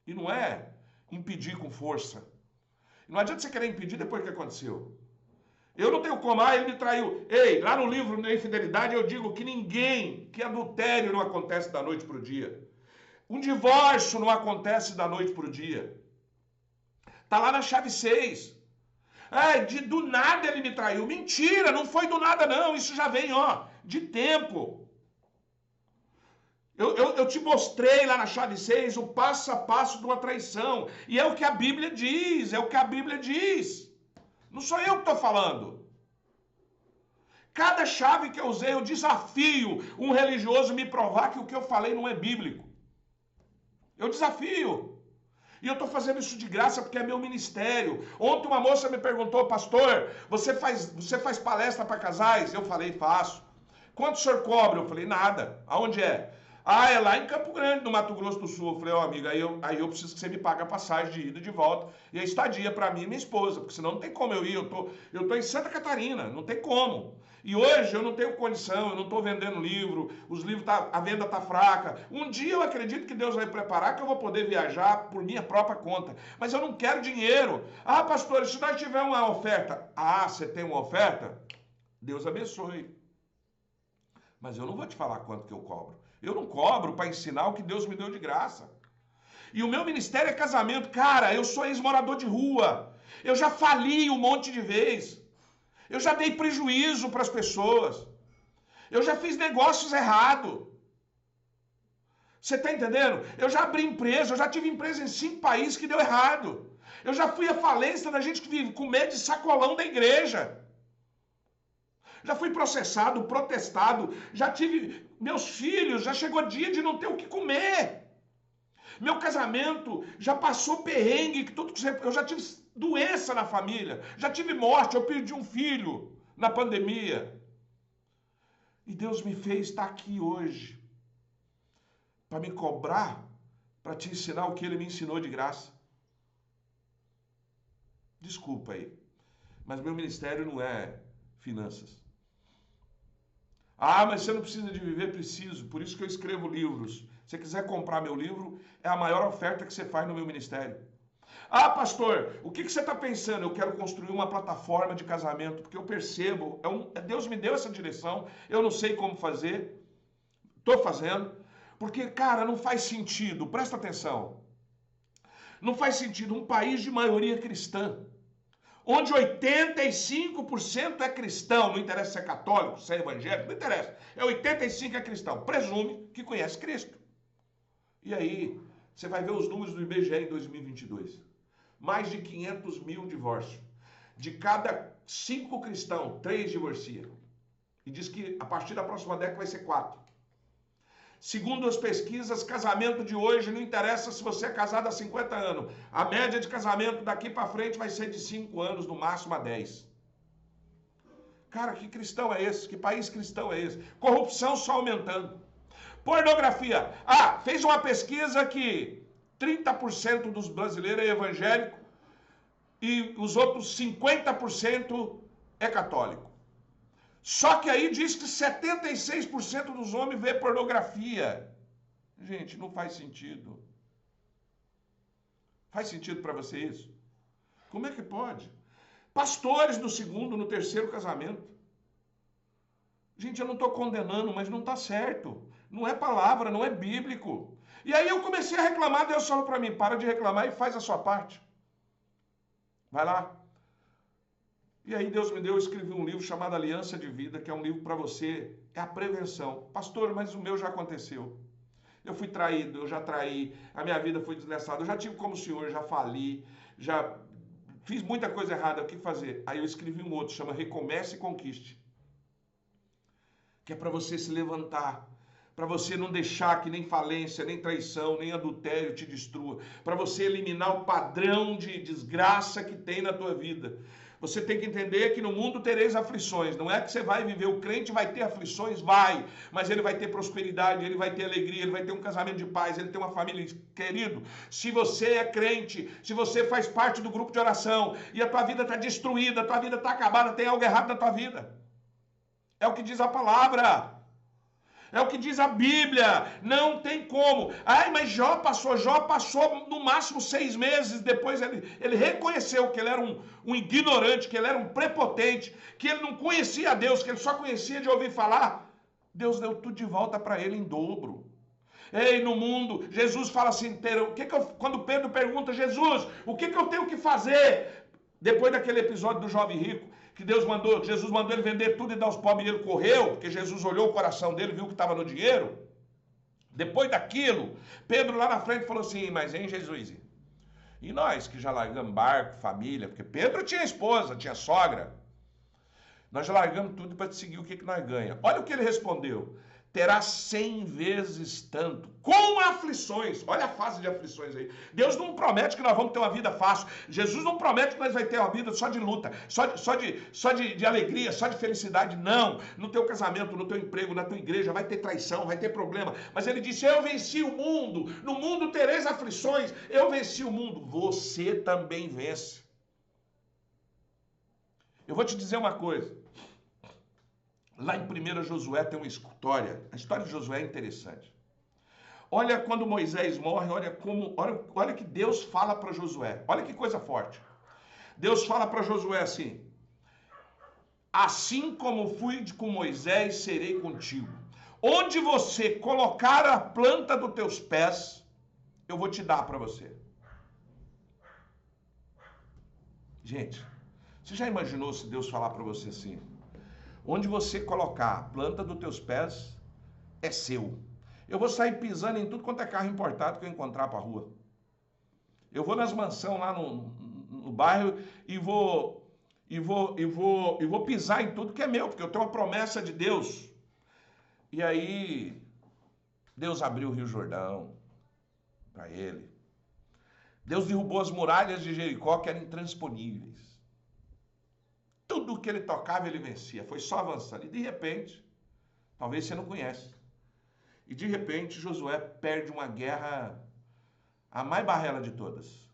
E não é impedir com força. Não adianta você querer impedir depois que aconteceu. Eu não tenho como, ele me traiu. Ei, lá no livro da infidelidade eu digo que adultério não acontece da noite para o dia. Um divórcio não acontece da noite para o dia. Está lá na chave 6. Do nada ele me traiu. Mentira, não foi do nada não. Isso já vem, de tempo. Eu te mostrei lá na chave 6 o passo a passo de uma traição. E é o que a Bíblia diz, Não sou eu que estou falando. Cada chave que eu usei, eu desafio um religioso me provar que o que eu falei não é bíblico. Eu desafio. E eu estou fazendo isso de graça porque é meu ministério. Ontem uma moça me perguntou, pastor, você faz palestra para casais? Eu falei, faço. Quanto o senhor cobra? Eu falei, nada. Aonde é? É lá em Campo Grande, no Mato Grosso do Sul. Eu falei, amigo, aí eu preciso que você me pague a passagem de ida e de volta. E a estadia para mim e minha esposa, porque senão não tem como eu ir. Eu tô em Santa Catarina, não tem como. E hoje eu não tenho condição, eu não estou vendendo livro, os livros, a venda está fraca. Um dia eu acredito que Deus vai preparar que eu vou poder viajar por minha própria conta. Mas eu não quero dinheiro. Pastor, se nós tivermos uma oferta. Você tem uma oferta? Deus abençoe. Mas eu não vou te falar quanto que eu cobro. Eu não cobro para ensinar o que Deus me deu de graça. E o meu ministério é casamento. Cara, eu sou ex-morador de rua. Eu já fali um monte de vezes. Eu já dei prejuízo para as pessoas. Eu já fiz negócios errados. Você está entendendo? Eu já abri empresa, eu já tive empresa em 5 países que deu errado. Eu já fui à falência da gente que vive com medo de sacolão da igreja. Já fui processado, protestado, já tive... Meus filhos, já chegou dia de não ter o que comer. Meu casamento já passou perrengue, eu já tive doença na família, já tive morte, eu perdi um filho na pandemia. E Deus me fez estar aqui hoje para me cobrar, para te ensinar o que Ele me ensinou de graça. Desculpa aí, mas meu ministério não é finanças. Ah, mas você não precisa de viver, preciso, por isso que eu escrevo livros. Se você quiser comprar meu livro, é a maior oferta que você faz no meu ministério. Ah, pastor, o que você está pensando? Eu quero construir uma plataforma de casamento, porque eu percebo, Deus me deu essa direção, eu não sei como fazer, estou fazendo, porque, cara, não faz sentido, presta atenção, não faz sentido um país de maioria cristã, onde 85% é cristão, não interessa se é católico, se é evangélico, não interessa, 85% é cristão, presume que conhece Cristo. E aí, você vai ver os números do IBGE em 2022. Mais de 500 mil divórcios. De cada 5 cristãos, 3 divorciam. E diz que a partir da próxima década vai ser 4. Segundo as pesquisas, casamento de hoje não interessa se você é casado há 50 anos. A média de casamento daqui para frente vai ser de 5 anos, no máximo a 10. Cara, que cristão é esse? Que país cristão é esse? Corrupção só aumentando. Pornografia. Ah, fez uma pesquisa que 30% dos brasileiros é evangélico e os outros 50% é católico. Só que aí diz que 76% dos homens vê pornografia. Gente, não faz sentido. Faz sentido para você isso? Como é que pode? Pastores no segundo, no terceiro casamento. Gente, eu não estou condenando, mas não está certo. Não é palavra, não é bíblico. E aí eu comecei a reclamar, Deus falou para mim, para de reclamar e faz a sua parte. Vai lá. E aí Deus me deu, eu escrevi um livro chamado Aliança de Vida, que é um livro para você, é a prevenção. Pastor, mas o meu já aconteceu. Eu fui traído, eu já traí, a minha vida foi desgraçada, eu já tive como o senhor, já fali, já fiz muita coisa errada, o que fazer? Aí eu escrevi um outro, chama Recomece e Conquiste. Que é para você se levantar, para você não deixar que nem falência, nem traição, nem adultério te destrua, para você eliminar o padrão de desgraça que tem na tua vida. Você tem que entender que no mundo tereis aflições, não é que você vai viver, o crente vai ter aflições, vai, mas ele vai ter prosperidade, ele vai ter alegria, ele vai ter um casamento de paz, ele tem uma família. Querido, se você é crente, se você faz parte do grupo de oração e a tua vida está destruída, a tua vida está acabada, tem algo errado na tua vida. É o que diz a palavra. É o que diz a Bíblia. Não tem como. Ai, mas Jó passou no máximo 6 meses. Depois ele reconheceu que ele era um ignorante, que ele era um prepotente, que ele não conhecia a Deus, que ele só conhecia de ouvir falar. Deus deu tudo de volta para ele em dobro. Ei, no mundo, Jesus fala assim, quando Pedro pergunta, Jesus, o que eu tenho que fazer? Depois daquele episódio do jovem rico, que Jesus mandou ele vender tudo e dar aos pobres, e ele correu, porque Jesus olhou o coração dele, viu que estava no dinheiro. Depois daquilo, Pedro lá na frente falou assim, mas hein, Jesus, e nós que já largamos barco, família, porque Pedro tinha esposa, tinha sogra, nós já largamos tudo para te seguir, o que nós ganhamos? Olha o que ele respondeu, terá 100 vezes tanto, com aflições. Olha a fase de aflições aí. Deus não promete que nós vamos ter uma vida fácil. Jesus não promete que nós vamos ter uma vida só de luta, só de alegria, só de felicidade. Não. No teu casamento, no teu emprego, na tua igreja, vai ter traição, vai ter problema. Mas ele disse, eu venci o mundo. No mundo tereis aflições. Eu venci o mundo. Você também vence. Eu vou te dizer uma coisa. Lá em 1 Josué tem uma história. A história de Josué é interessante. Olha quando Moisés morre, olha que Deus fala para Josué. Olha que coisa forte. Deus fala para Josué assim: assim como fui com Moisés, serei contigo. Onde você colocar a planta dos teus pés, eu vou te dar para você. Gente, você já imaginou se Deus falar para você assim? Onde você colocar a planta dos teus pés é seu. Eu vou sair pisando em tudo quanto é carro importado que eu encontrar para rua. Eu vou nas mansões lá no bairro e vou pisar em tudo que é meu, porque eu tenho uma promessa de Deus. E aí, Deus abriu o Rio Jordão para ele. Deus derrubou as muralhas de Jericó, que eram intransponíveis. Tudo que ele tocava, ele vencia. Foi só avançando. E de repente, talvez você não conhece, e de repente Josué perde uma guerra, a mais barrela de todas.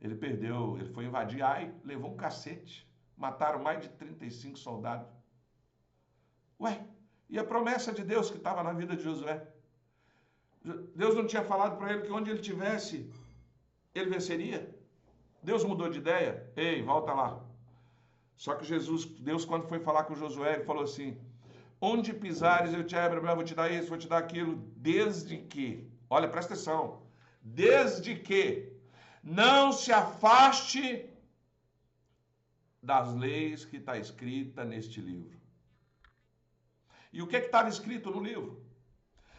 Ele perdeu, ele foi invadir Ai, levou um cacete. Mataram mais de 35 soldados. Ué, e a promessa de Deus que estava na vida de Josué? Deus não tinha falado para ele que onde ele tivesse, ele venceria? Deus mudou de ideia? Ei, volta lá. Só que Deus quando foi falar com Josué, ele falou assim, onde pisares eu te abro, vou te dar isso, vou te dar aquilo, desde que, olha, presta atenção, desde que não se afaste das leis que está escrita neste livro. E o que estava escrito no livro?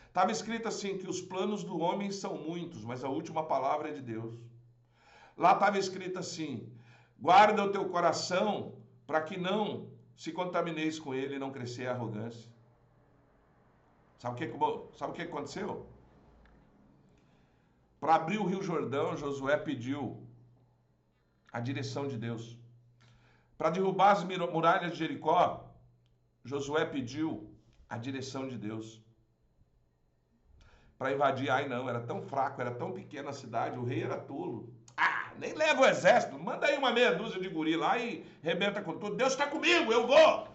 Estava escrito assim, que os planos do homem são muitos, mas a última palavra é de Deus. Lá estava escrito assim, guarda o teu coração para que não se contamineis com ele e não crescer a arrogância. Sabe o que aconteceu? Para abrir o Rio Jordão, Josué pediu a direção de Deus. Para derrubar as muralhas de Jericó, Josué pediu a direção de Deus. Para invadir Ai não, era tão fraco, era tão pequena a cidade, o rei era tolo. Nem leva o exército, manda aí uma meia dúzia de guri lá e rebenta com tudo. Deus está comigo, eu vou.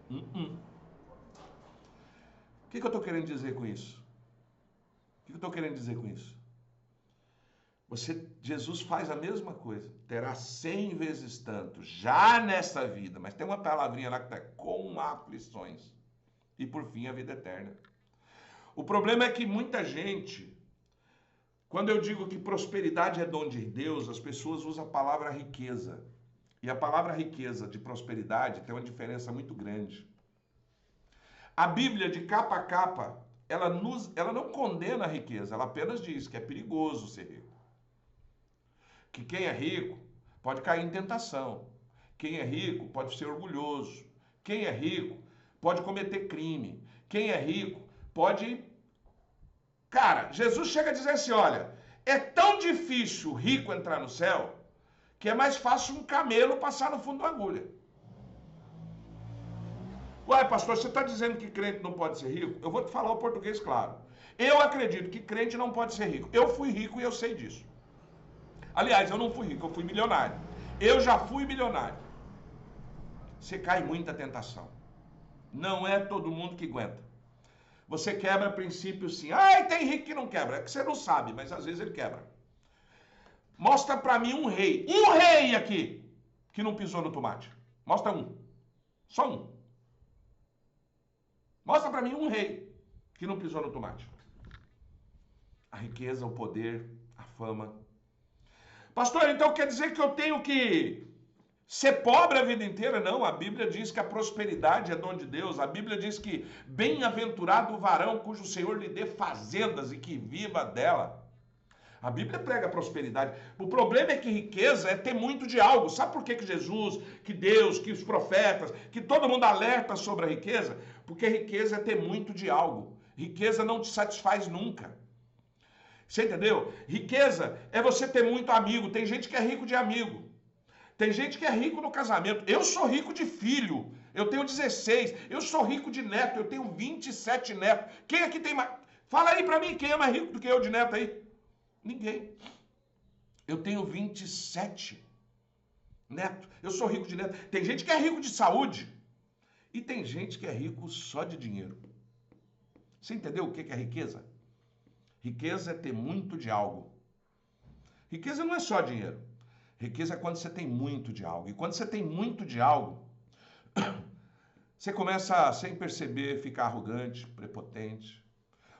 O que eu estou querendo dizer com isso? O que eu estou querendo dizer com isso? Jesus faz a mesma coisa, terá 100 vezes tanto, já nessa vida, mas tem uma palavrinha lá que está com aflições, e por fim a vida eterna. O problema é que muita gente, quando eu digo que prosperidade é dom de Deus, as pessoas usam a palavra riqueza. E a palavra riqueza de prosperidade tem uma diferença muito grande. A Bíblia, de capa a capa, ela não condena a riqueza, ela apenas diz que é perigoso ser rico. Que quem é rico pode cair em tentação. Quem é rico pode ser orgulhoso. Quem é rico pode cometer crime. Quem é rico pode... Cara, Jesus chega a dizer assim, olha, é tão difícil o rico entrar no céu, que é mais fácil um camelo passar no fundo da agulha. Ué, pastor, você está dizendo que crente não pode ser rico? Eu vou te falar o português claro. Eu acredito que crente não pode ser rico. Eu fui rico e eu sei disso. Aliás, eu não fui rico, eu fui milionário. Eu já fui milionário. Você cai em muita tentação. Não é todo mundo que aguenta. Você quebra princípio sim. Ai, tem rico que não quebra. É que você não sabe, mas às vezes ele quebra. Mostra pra mim um rei aqui, que não pisou no tomate. Mostra um. Só um. Mostra pra mim um rei que não pisou no tomate. A riqueza, o poder, a fama. Pastor, então quer dizer que eu tenho que ser pobre a vida inteira? Não, a Bíblia diz que a prosperidade é dom de Deus. A Bíblia diz que bem-aventurado o varão cujo Senhor lhe dê fazendas e que viva dela. A Bíblia prega prosperidade. O problema é que riqueza é ter muito de algo. Sabe por que Jesus, que Deus, que os profetas, que todo mundo alerta sobre a riqueza? Porque riqueza é ter muito de algo. Riqueza não te satisfaz nunca. Você entendeu? Riqueza é você ter muito amigo. Tem gente que é rico de amigo. Tem gente que é rico no casamento. Eu sou rico de filho. Eu tenho 16. Eu sou rico de neto. Eu tenho 27 netos. Quem aqui tem mais? Fala aí pra mim, quem é mais rico do que eu de neto aí? Ninguém. Eu tenho 27 netos. Eu sou rico de neto. Tem gente que é rico de saúde. E tem gente que é rico só de dinheiro. Você entendeu o que é riqueza? Riqueza é ter muito de algo. Riqueza não é só dinheiro. Riqueza é quando você tem muito de algo. E quando você tem muito de algo, você começa, sem perceber, a ficar arrogante, prepotente.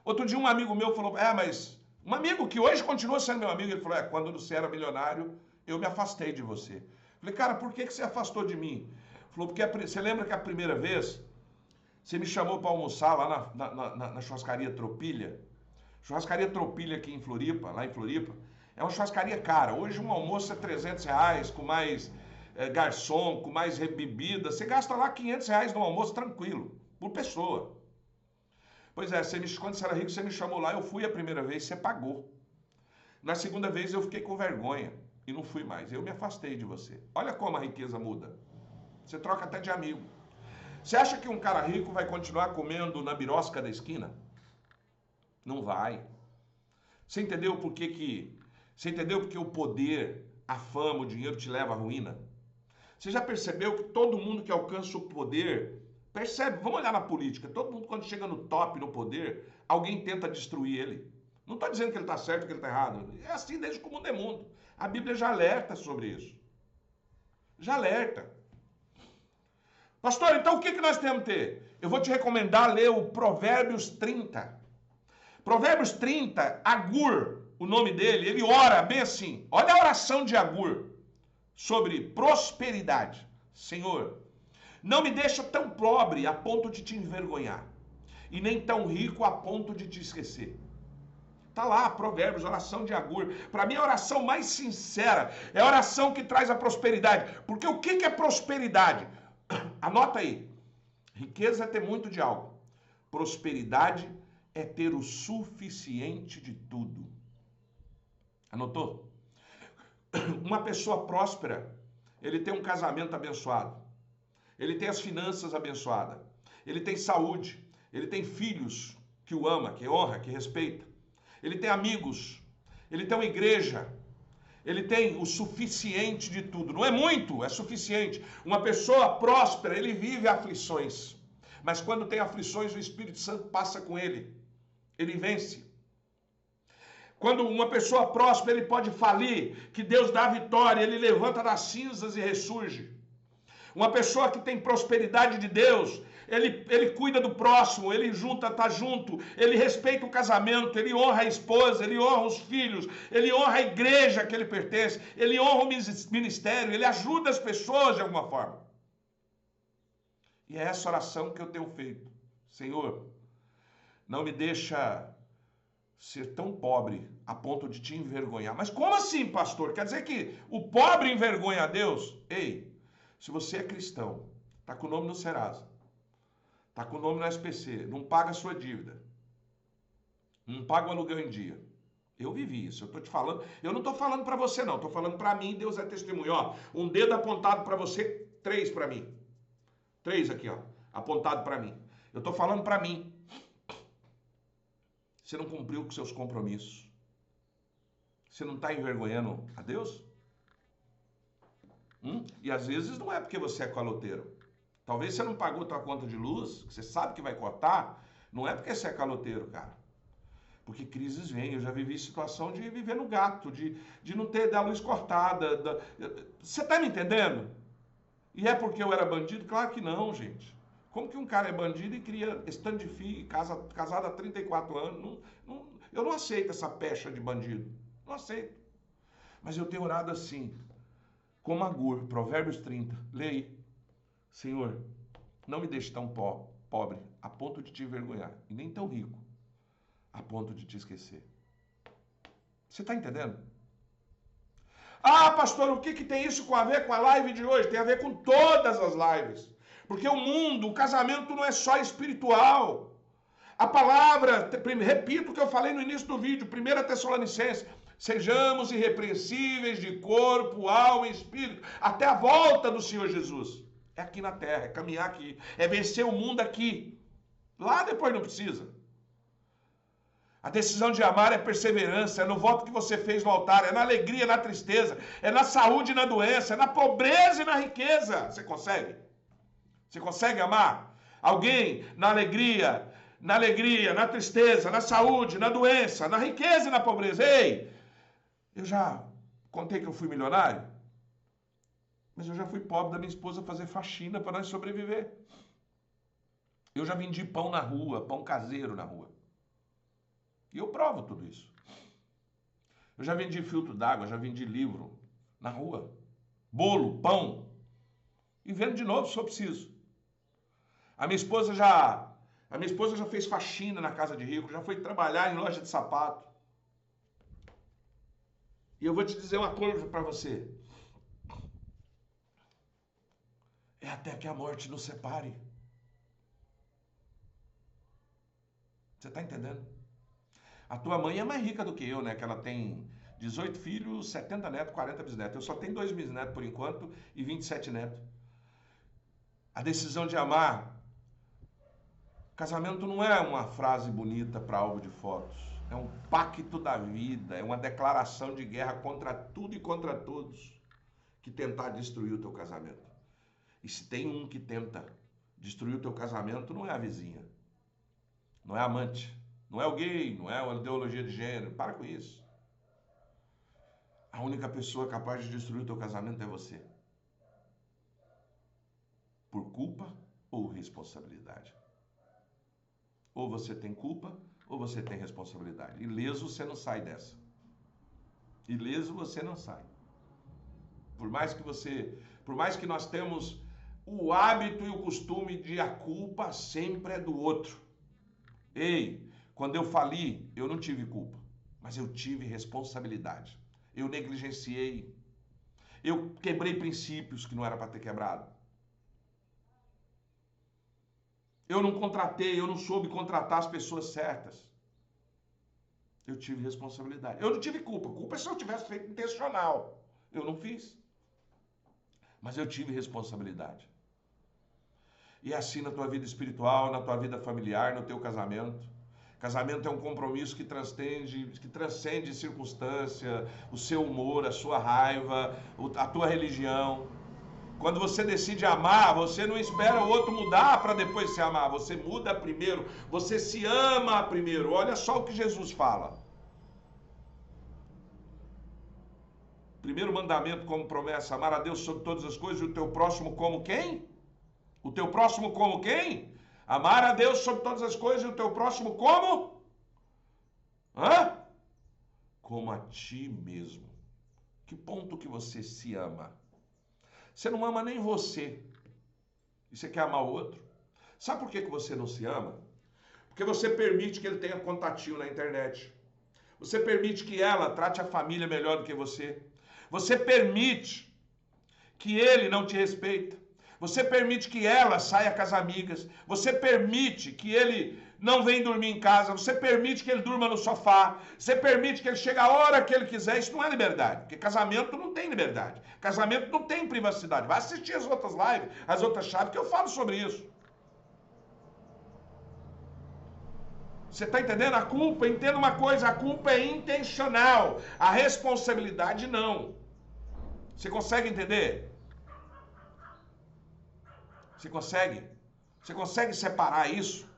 Outro dia um amigo meu falou, mas Um amigo que hoje continua sendo meu amigo, ele falou, quando você era milionário, eu me afastei de você. Falei, cara, por que você afastou de mim? Falou, porque você lembra que a primeira vez você me chamou para almoçar lá na churrascaria Tropilha? Churrascaria Tropilha aqui em Floripa, lá em Floripa, é uma churrascaria cara. Hoje um almoço é R$ 300, com mais garçom, com mais bebida. Você gasta lá R$ 500 no almoço tranquilo, por pessoa. Pois é, quando você era rico, você me chamou lá, eu fui a primeira vez, você pagou. Na segunda vez eu fiquei com vergonha e não fui mais. Eu me afastei de você. Olha como a riqueza muda. Você troca até de amigo. Você acha que um cara rico vai continuar comendo na birosca da esquina? Não vai. Você entendeu por que Você entendeu porque o poder, a fama, o dinheiro te leva à ruína? Você já percebeu que todo mundo que alcança o poder, percebe, vamos olhar na política, todo mundo quando chega no top, no poder, alguém tenta destruir ele. Não estou dizendo que ele está certo ou que ele está errado. É assim desde que o mundo é mundo. A Bíblia já alerta sobre isso. Já alerta. Pastor, então o que nós temos que ter? Eu vou te recomendar ler o Provérbios 30. Provérbios 30, Agur, o nome dele, ele ora bem assim. Olha a oração de Agur sobre prosperidade. Senhor, não me deixa tão pobre a ponto de te envergonhar, e nem tão rico a ponto de te esquecer. Está lá, Provérbios, oração de Agur. Para mim, a oração mais sincera é a oração que traz a prosperidade. Porque o que é prosperidade? Anota aí. Riqueza é ter muito de algo. Prosperidade é ter o suficiente de tudo. Anotou? Uma pessoa próspera, ele tem um casamento abençoado. Ele tem as finanças abençoadas. Ele tem saúde. Ele tem filhos que o ama, que honra, que respeita. Ele tem amigos, ele tem uma igreja, ele tem o suficiente de tudo. Não é muito, é suficiente. Uma pessoa próspera, ele vive aflições. Mas quando tem aflições, o Espírito Santo passa com ele. Ele vence. Quando uma pessoa próspera, ele pode falir, que Deus dá vitória, ele levanta das cinzas e ressurge. Uma pessoa que tem prosperidade de Deus, ele cuida do próximo, ele tá junto, ele respeita o casamento, ele honra a esposa, ele honra os filhos, ele honra a igreja que ele pertence, ele honra o ministério, ele ajuda as pessoas de alguma forma. E é essa oração que eu tenho feito. Senhor, não me deixa ser tão pobre a ponto de te envergonhar. Mas como assim, pastor? Quer dizer que o pobre envergonha a Deus? Ei, se você é cristão, está com o nome no Serasa, está com o nome no SPC, não paga a sua dívida, não paga o aluguel em dia. Eu vivi isso, eu estou te falando, eu não estou falando para você não, estou falando para mim, Deus é testemunho. Ó, um dedo apontado para você, 3 para mim. 3 aqui, ó, apontado para mim. Eu estou falando para mim. Você não cumpriu com seus compromissos. Você não está envergonhando a Deus? E às vezes não é porque você é caloteiro. Talvez você não pagou tua conta de luz, que você sabe que vai cortar, não é porque você é caloteiro, cara. Porque crises vêm. Eu já vivi situação de viver no gato, de não ter da luz cortada. Você está me entendendo? E é porque eu era bandido? Claro que não, gente. Como que um cara é bandido e cria stand de filho, casado há 34 anos? Eu não aceito essa pecha de bandido. Não aceito. Mas eu tenho orado assim, como Agur, Provérbios 30. Lê aí. Senhor, não me deixe tão pobre a ponto de te envergonhar, e nem tão rico a ponto de te esquecer. Você está entendendo? Ah, pastor, o que tem isso a ver com a live de hoje? Tem a ver com todas as lives. Porque o mundo, o casamento não é só espiritual. A palavra, repito o que eu falei no início do vídeo, 1 Tessalonicenses, sejamos irrepreensíveis de corpo, alma e espírito, até a volta do Senhor Jesus. É aqui na terra, é caminhar aqui, é vencer o mundo aqui. Lá depois não precisa. A decisão de amar é perseverança, é no voto que você fez no altar, é na alegria, na tristeza, é na saúde e na doença, é na pobreza e na riqueza. Você consegue? Você consegue amar alguém na alegria, na tristeza, na saúde, na doença, na riqueza e na pobreza? Ei, eu já contei que eu fui milionário, mas eu já fui pobre da minha esposa fazer faxina para nós sobreviver. Eu já vendi pão na rua, pão caseiro na rua. E eu provo tudo isso. Eu já vendi filtro d'água, já vendi livro na rua. Bolo, pão. E vendo de novo se eu preciso. A minha esposa já fez faxina na casa de rico, já foi trabalhar em loja de sapato. E eu vou te dizer uma coisa para você. É até que a morte nos separe. Você está entendendo? A tua mãe é mais rica do que eu, né? Que ela tem 18 filhos, 70 netos, 40 bisnetos. Eu só tenho 2 bisnetos por enquanto e 27 netos. A decisão de amar. Casamento não é uma frase bonita para álbum de fotos. É um pacto da vida, é uma declaração de guerra contra tudo e contra todos que tentar destruir o teu casamento. E se tem um que tenta destruir o teu casamento, não é a vizinha, não é a amante, não é o gay, não é a ideologia de gênero. Para com isso. A única pessoa capaz de destruir o teu casamento é você. Por culpa ou responsabilidade. Ou você tem culpa, ou você tem responsabilidade. Ileso você não sai dessa. Ileso você não sai. Por mais que nós temos o hábito e o costume de a culpa sempre é do outro. Ei, quando eu fali, eu não tive culpa, mas eu tive responsabilidade. Eu negligenciei. Eu quebrei princípios que não era para ter quebrado. Eu não contratei, eu não soube contratar as pessoas certas. Eu tive responsabilidade. Eu não tive culpa. Culpa é se eu tivesse feito intencional. Eu não fiz. Mas eu tive responsabilidade. E assim na tua vida espiritual, na tua vida familiar, no teu casamento. Casamento é um compromisso que transcende circunstância, o seu humor, a sua raiva, a tua religião. Quando você decide amar, você não espera o outro mudar para depois se amar. Você muda primeiro. Você se ama primeiro. Olha só o que Jesus fala. Primeiro mandamento como promessa: amar a Deus sobre todas as coisas e o teu próximo como quem? O teu próximo como quem? Amar a Deus sobre todas as coisas e o teu próximo como? Como a ti mesmo. Que ponto que você se ama? Você não ama nem você. E você quer amar o outro? Sabe por que você não se ama? Porque você permite que ele tenha contatinho na internet. Você permite que ela trate a família melhor do que você. Você permite que ele não te respeita. Você permite que ela saia com as amigas. Você permite que ele não venha dormir em casa. Você permite que ele durma no sofá. Você permite que ele chegue a hora que ele quiser. Isso não é liberdade. Porque casamento não tem liberdade. Casamento não tem privacidade. Vai assistir as outras lives, as outras chaves, que eu falo sobre isso. Você está entendendo? A culpa, entenda uma coisa, a culpa é intencional. A responsabilidade não. Você consegue entender? Você consegue? Você consegue separar isso?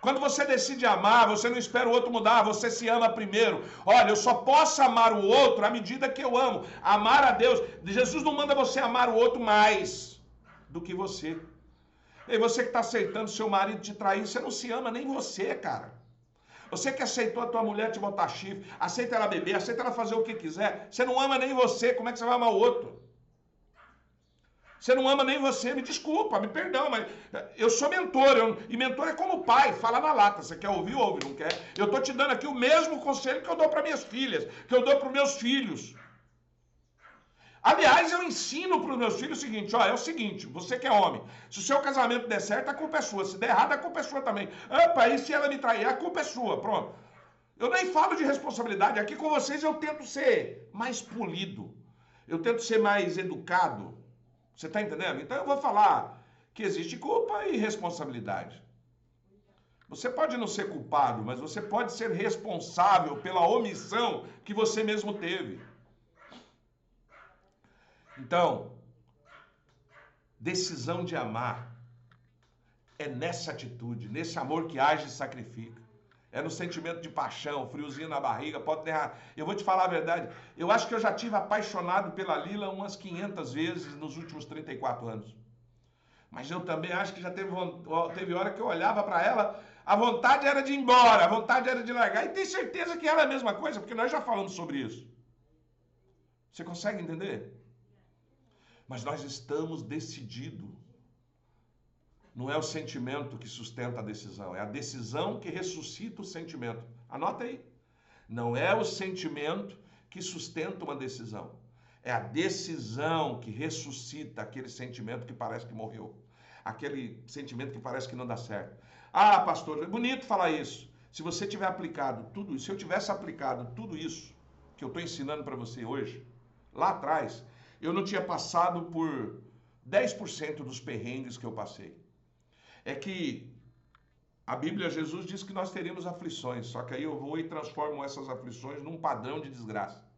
Quando você decide amar, você não espera o outro mudar, você se ama primeiro. Olha, eu só posso amar o outro à medida que eu amo. Amar a Deus. Jesus não manda você amar o outro mais do que você. E você que está aceitando seu marido te trair, você não se ama nem você, cara. Você que aceitou a tua mulher te botar chifre, aceita ela beber, aceita ela fazer o que quiser, você não ama nem você, como é que você vai amar o outro? Você não ama nem você, me desculpa, me perdão, mas eu sou mentor, e mentor é como pai, fala na lata, você quer ouvir, ouve, não quer? Eu estou te dando aqui o mesmo conselho que eu dou para minhas filhas, que eu dou para os meus filhos. Aliás, eu ensino para os meus filhos o seguinte, ó, é o seguinte, você que é homem, se o seu casamento der certo, a culpa é sua, se der errado, a culpa é sua também. Opa, e se ela me trair, a culpa é sua, pronto. Eu nem falo de responsabilidade, aqui com vocês eu tento ser mais polido, eu tento ser mais educado. Você está entendendo? Então eu vou falar que existe culpa e responsabilidade. Você pode não ser culpado, mas você pode ser responsável pela omissão que você mesmo teve. Então, decisão de amar é nessa atitude, nesse amor que age e sacrifica. É no sentimento de paixão, friozinho na barriga, pode ter... Eu vou te falar a verdade, eu acho que eu já tive apaixonado pela Lila umas 500 vezes nos últimos 34 anos. Mas eu também acho que já teve hora que eu olhava para ela, a vontade era de ir embora, a vontade era de largar. E tenho certeza que era a mesma coisa, porque nós já falamos sobre isso. Você consegue entender? Mas nós estamos decididos. Não é o sentimento que sustenta a decisão, é a decisão que ressuscita o sentimento. Anota aí. Não é o sentimento que sustenta uma decisão. É a decisão que ressuscita aquele sentimento que parece que morreu. Aquele sentimento que parece que não dá certo. Ah, pastor, é bonito falar isso. Se você tiver aplicado tudo isso, se eu tivesse aplicado tudo isso que eu estou ensinando para você hoje, lá atrás, eu não tinha passado por 10% dos perrengues que eu passei. É que a Bíblia, Jesus diz que nós teríamos aflições, só que aí eu vou e transformo essas aflições num padrão de desgraça.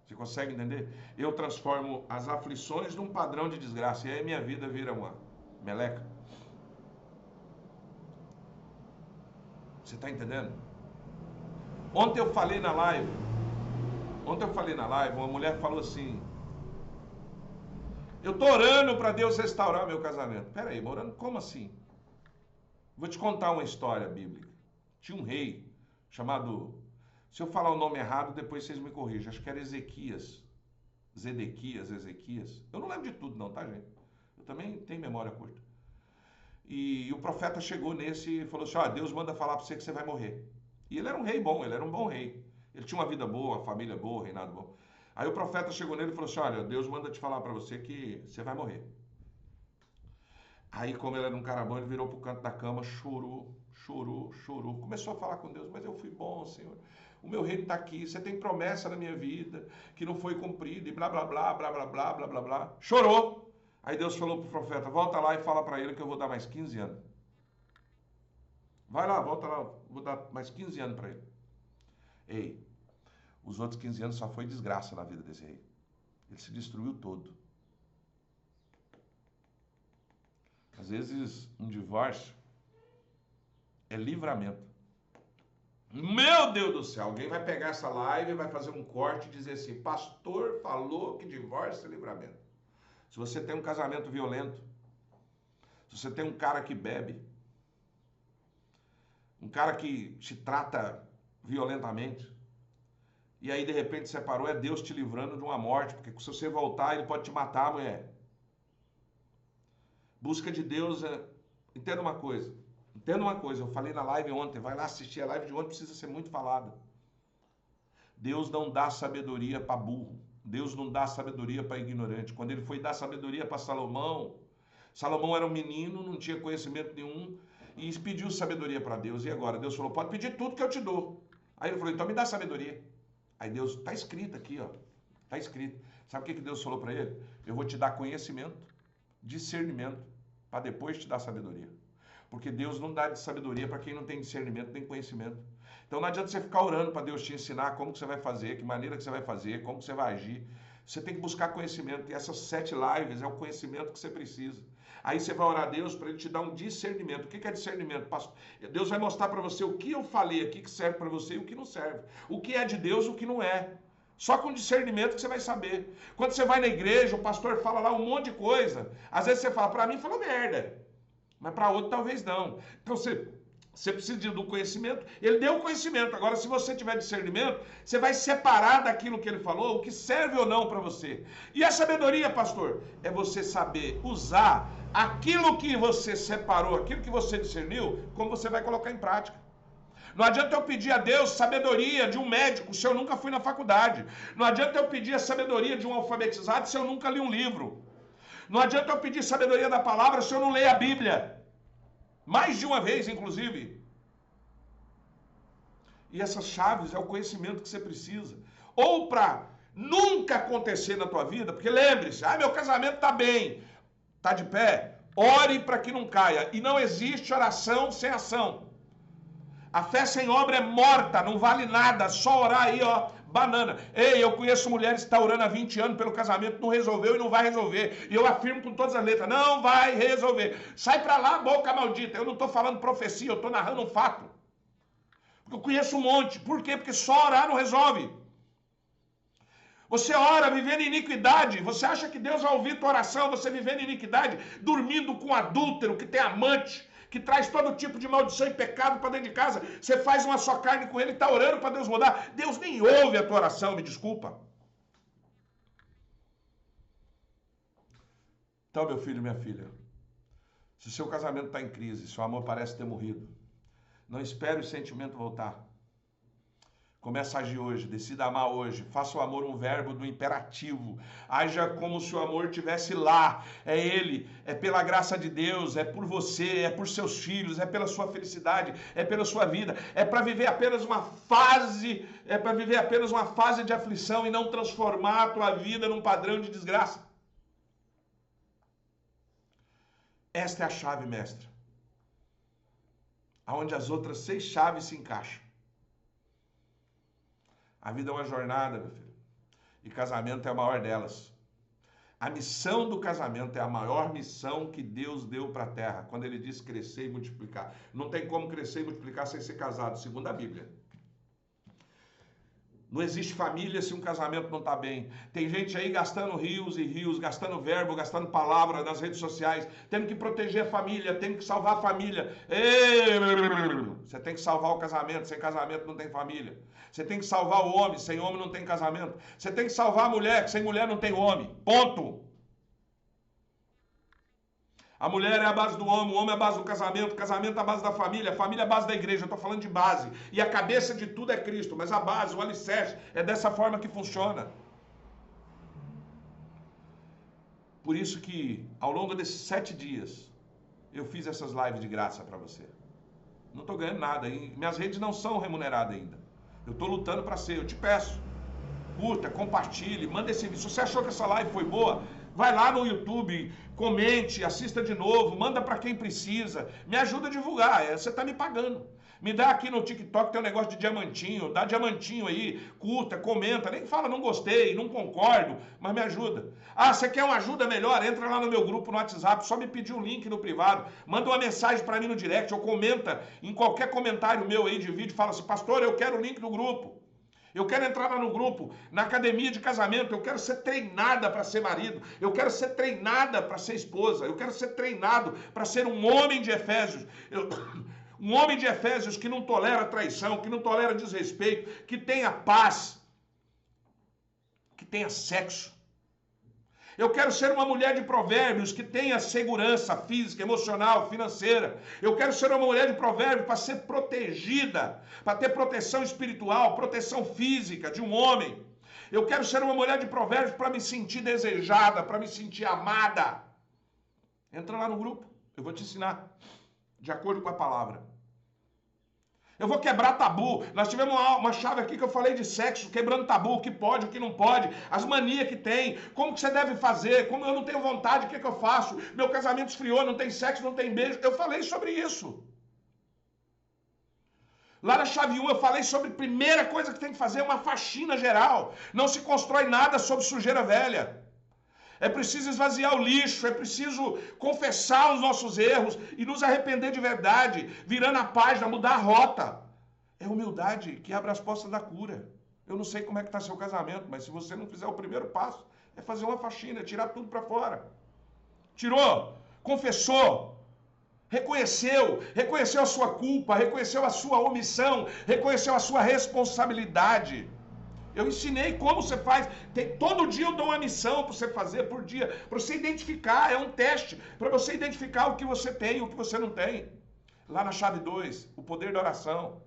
Você consegue entender? Eu transformo as aflições num padrão de desgraça, e aí minha vida vira uma meleca. Você está entendendo? Ontem eu falei na live, uma mulher falou assim: eu tô orando para Deus restaurar meu casamento. Pera aí, orando como assim? Vou te contar uma história bíblica. Tinha um rei chamado, se eu falar o nome errado, depois vocês me corrigem, acho que era Ezequias. Ezequias. Eu não lembro de tudo não, tá, gente? Eu também tenho memória curta. E o profeta chegou nesse e falou assim: ó, Deus manda falar para você que você vai morrer. E ele era um rei bom, ele era um bom rei. Ele tinha uma vida boa, uma família boa, um reinado bom. Aí o profeta chegou nele e falou assim: olha, Deus manda te falar para você que você vai morrer. Aí, como ele era um cara bom, ele virou pro canto da cama, chorou. Começou a falar com Deus: mas eu fui bom, Senhor. O meu reino está aqui, você tem promessa na minha vida que não foi cumprida e blá, blá, blá, blá, blá, blá, blá, blá, blá. Chorou. Aí Deus falou pro profeta: volta lá e fala para ele que eu vou dar mais 15 anos. Vai lá, volta lá, vou dar mais 15 anos para ele. Ei, os outros 15 anos só foi desgraça na vida desse rei. Ele se destruiu todo. Às vezes, um divórcio é livramento. Meu Deus do céu, alguém vai pegar essa live e vai fazer um corte e dizer assim: pastor falou que divórcio é livramento. Se você tem um casamento violento, se você tem um cara que bebe, um cara que te trata violentamente, e aí de repente separou, é Deus te livrando de uma morte, porque se você voltar, ele pode te matar, mulher. Busca de Deus é... Entenda uma coisa, eu falei na live ontem, vai lá assistir a live de ontem, precisa ser muito falada. Deus não dá sabedoria para burro, Deus não dá sabedoria para ignorante. Quando ele foi dar sabedoria para Salomão, Salomão era um menino, não tinha conhecimento nenhum, e pediu sabedoria para Deus. E agora? Deus falou: pode pedir tudo que eu te dou. Aí ele falou: então me dá sabedoria. Aí Deus, está escrito aqui, ó, está escrito. Sabe o que Deus falou para ele? Eu vou te dar conhecimento, discernimento, para depois te dar sabedoria. Porque Deus não dá sabedoria para quem não tem discernimento nem conhecimento. Então não adianta você ficar orando para Deus te ensinar como que você vai fazer, que maneira que você vai fazer, como que você vai agir. Você tem que buscar conhecimento. E essas 7 lives é o conhecimento que você precisa. Aí você vai orar a Deus para ele te dar um discernimento. O que é discernimento, pastor? Deus vai mostrar para você o que eu falei aqui que serve para você e o que não serve. O que é de Deus e o que não é. Só com discernimento que você vai saber. Quando você vai na igreja, o pastor fala lá um monte de coisa. Às vezes você fala: para mim falou merda. Mas para outro talvez não. Então você precisa do conhecimento. Ele deu o conhecimento. Agora, se você tiver discernimento, você vai separar daquilo que ele falou, o que serve ou não para você. E a sabedoria, pastor, é você saber usar aquilo que você separou, aquilo que você discerniu, como você vai colocar em prática. Não adianta eu pedir a Deus sabedoria de um médico se eu nunca fui na faculdade. Não adianta eu pedir a sabedoria de um alfabetizado se eu nunca li um livro. Não adianta eu pedir sabedoria da palavra se eu não ler a Bíblia. Mais de uma vez, inclusive. E essas chaves é o conhecimento que você precisa. Ou para nunca acontecer na tua vida, porque lembre-se: meu casamento está bem, está de pé, ore para que não caia. E não existe oração sem ação. A fé sem obra é morta, não vale nada, só orar aí, ó, banana. Ei, eu conheço mulheres que estão orando há 20 anos pelo casamento, não resolveu e não vai resolver. E eu afirmo com todas as letras: não vai resolver. Sai pra lá, boca maldita. Eu não estou falando profecia, eu estou narrando um fato. Porque eu conheço um monte. Por quê? Porque só orar não resolve. Você ora vivendo em iniquidade. Você acha que Deus vai ouvir tua oração, você vivendo em iniquidade, dormindo com adúltero, que tem amante, que traz todo tipo de maldição e pecado para dentro de casa. Você faz uma só carne com ele e está orando para Deus mudar. Deus nem ouve a tua oração, me desculpa. Então, meu filho e minha filha, se o seu casamento está em crise, se o amor parece ter morrido, não espere o sentimento voltar. Comece a agir hoje, decida amar hoje, faça o amor um verbo do imperativo, haja como se o amor estivesse lá, é ele, é pela graça de Deus, é por você, é por seus filhos, é pela sua felicidade, é pela sua vida, é para viver apenas uma fase, de aflição e não transformar a tua vida num padrão de desgraça. Esta é a chave mestra, aonde as outras 6 chaves se encaixam. A vida é uma jornada, meu filho. E casamento é a maior delas. A missão do casamento é a maior missão que Deus deu para a terra. Quando ele diz crescer e multiplicar. Não tem como crescer e multiplicar sem ser casado, segundo a Bíblia. Não existe família se um casamento não está bem. Tem gente aí gastando rios e rios, gastando verbo, gastando palavra nas redes sociais, tendo que proteger a família, tendo que salvar a família. Você tem que salvar o casamento, sem casamento não tem família. Você tem que salvar o homem, sem homem não tem casamento. Você tem que salvar a mulher, sem mulher não tem homem. Ponto. A mulher é a base do homem, o homem é a base do casamento, o casamento é a base da família, a família é a base da igreja. Eu estou falando de base. E a cabeça de tudo é Cristo, mas a base, o alicerce, é dessa forma que funciona. Por isso que, ao longo desses 7 dias, eu fiz essas lives de graça para você. Não estou ganhando nada. E minhas redes não são remuneradas ainda. Eu estou lutando para ser. Eu te peço, curta, compartilhe, manda esse vídeo. Se você achou que essa live foi boa, vai lá no YouTube, comente, assista de novo, manda para quem precisa, me ajuda a divulgar, você está me pagando. Me dá aqui no TikTok, tem um negócio de diamantinho, dá diamantinho aí, curta, comenta, nem fala não gostei, não concordo, mas me ajuda. Ah, você quer uma ajuda melhor? Entra lá no meu grupo no WhatsApp, só me pedir um link no privado, manda uma mensagem para mim no direct, ou comenta em qualquer comentário meu aí de vídeo, fala assim, pastor, eu quero o link do grupo. Eu quero entrar lá no grupo, na academia de casamento, eu quero ser treinada para ser marido, eu quero ser treinada para ser esposa, eu quero ser treinado para ser um homem de Efésios, um homem de Efésios que não tolera traição, que não tolera desrespeito, que tenha paz, que tenha sexo. Eu quero ser uma mulher de provérbios que tenha segurança física, emocional, financeira. Eu quero ser uma mulher de provérbios para ser protegida, para ter proteção espiritual, proteção física de um homem. Eu quero ser uma mulher de provérbios para me sentir desejada, para me sentir amada. Entra lá no grupo, eu vou te ensinar, de acordo com a palavra. Eu vou quebrar tabu. Nós tivemos uma chave aqui que eu falei de sexo, quebrando tabu, o que pode, o que não pode, as manias que tem, como que você deve fazer, como eu não tenho vontade, o que eu faço? Meu casamento esfriou, não tem sexo, não tem beijo. Eu falei sobre isso. Lá na chave 1 eu falei sobre a primeira coisa que tem que fazer, uma faxina geral. Não se constrói nada sobre sujeira velha. É preciso esvaziar o lixo, é preciso confessar os nossos erros e nos arrepender de verdade, virando a página, mudar a rota. É humildade que abre as portas da cura. Eu não sei como é que está seu casamento, mas se você não fizer o primeiro passo, é fazer uma faxina, é tirar tudo para fora. Tirou, confessou, reconheceu a sua culpa, reconheceu a sua omissão, reconheceu a sua responsabilidade. Eu ensinei como você faz. Todo dia eu dou uma missão para você fazer por dia, para você identificar, é um teste, para você identificar o que você tem e o que você não tem. Lá na chave 2, o poder da oração.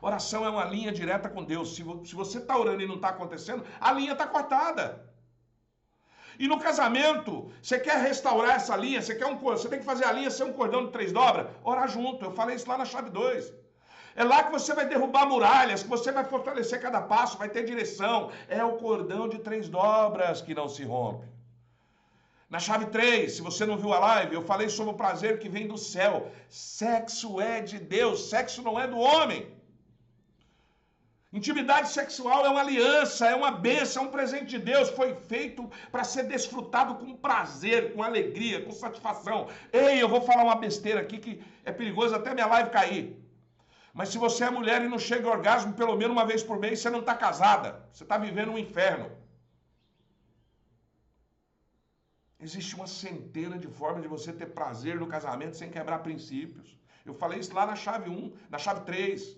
Oração é uma linha direta com Deus. Se você está orando e não está acontecendo, a linha está cortada. E no casamento, você quer restaurar essa linha, você tem que fazer a linha ser um cordão de 3 dobras, orar junto. Eu falei isso lá na chave 2. É lá que você vai derrubar muralhas, que você vai fortalecer cada passo, vai ter direção. É o cordão de 3 dobras que não se rompe. Na chave 3, se você não viu a live, eu falei sobre o prazer que vem do céu. Sexo é de Deus, sexo não é do homem. Intimidade sexual é uma aliança, é uma bênção, é um presente de Deus. Foi feito para ser desfrutado com prazer, com alegria, com satisfação. Ei, eu vou falar uma besteira aqui que é perigoso até minha live cair. Mas se você é mulher e não chega ao orgasmo pelo menos uma vez por mês, você não está casada. Você está vivendo um inferno. Existe uma centena de formas de você ter prazer no casamento sem quebrar princípios. Eu falei isso lá na chave 1, na chave 3.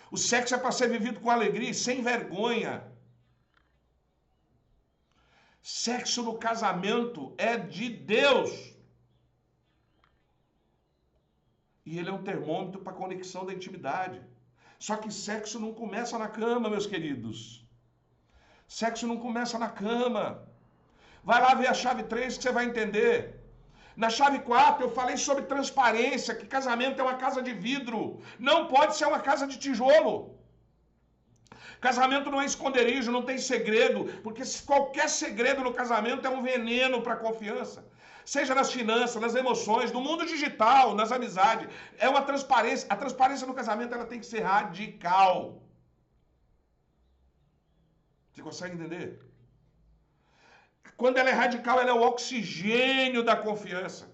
O sexo é para ser vivido com alegria e sem vergonha. Sexo no casamento é de Deus. E ele é um termômetro para a conexão da intimidade. Só que sexo não começa na cama, meus queridos. Sexo não começa na cama. Vai lá ver a chave 3 que você vai entender. Na chave 4 eu falei sobre transparência, que casamento é uma casa de vidro. Não pode ser uma casa de tijolo. Casamento não é esconderijo, não tem segredo, porque qualquer segredo no casamento é um veneno para a confiança. Seja nas finanças, nas emoções, no mundo digital, nas amizades. É uma transparência. A transparência no casamento ela tem que ser radical. Você consegue entender? Quando ela é radical, ela é o oxigênio da confiança.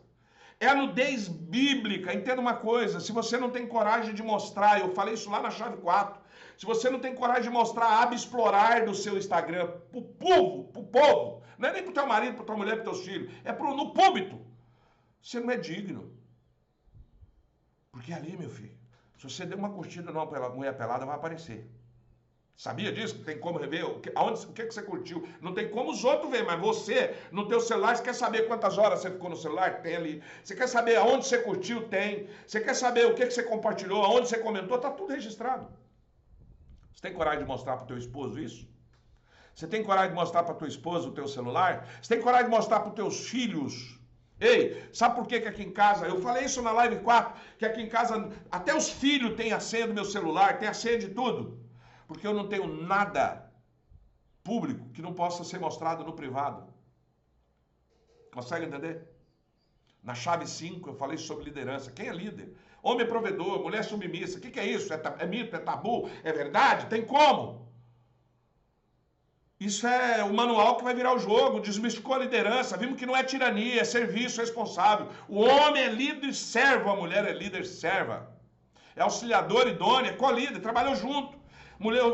É a nudez bíblica. Entenda uma coisa, se você não tem coragem de mostrar, eu falei isso lá na chave 4, se você não tem coragem de mostrar a aba explorar do seu Instagram pro povo, não é nem pro teu marido, pro tua mulher, pro teus filhos, é no púlpito, você não é digno. Porque ali, meu filho, se você der uma curtida numa mulher pelada, vai aparecer. Sabia disso? Tem como rever o que você curtiu. Não tem como os outros ver, mas você, no teu celular, você quer saber quantas horas você ficou no celular? Tem ali. Você quer saber aonde você curtiu? Tem. Você quer saber o que você compartilhou, aonde você comentou? Tá tudo registrado. Você tem coragem de mostrar pro teu esposo isso? Você tem coragem de mostrar pra tua esposa o teu celular? Você tem coragem de mostrar pros teus filhos? Ei, sabe por que aqui em casa, eu falei isso na live 4, que aqui em casa até os filhos têm a senha do meu celular, tem a senha de tudo. Porque eu não tenho nada público que não possa ser mostrado no privado. Consegue entender? Na chave 5 eu falei sobre liderança. Quem é líder? Homem é provedor, mulher submissa. O que é isso? É mito? É tabu? É verdade? Tem como? Isso é o manual que vai virar o jogo. Desmistificou a liderança. Vimos que não é tirania, é serviço responsável. O homem é líder e servo, a mulher é líder e serva. É auxiliador, idônea, é co-líder, trabalhou junto.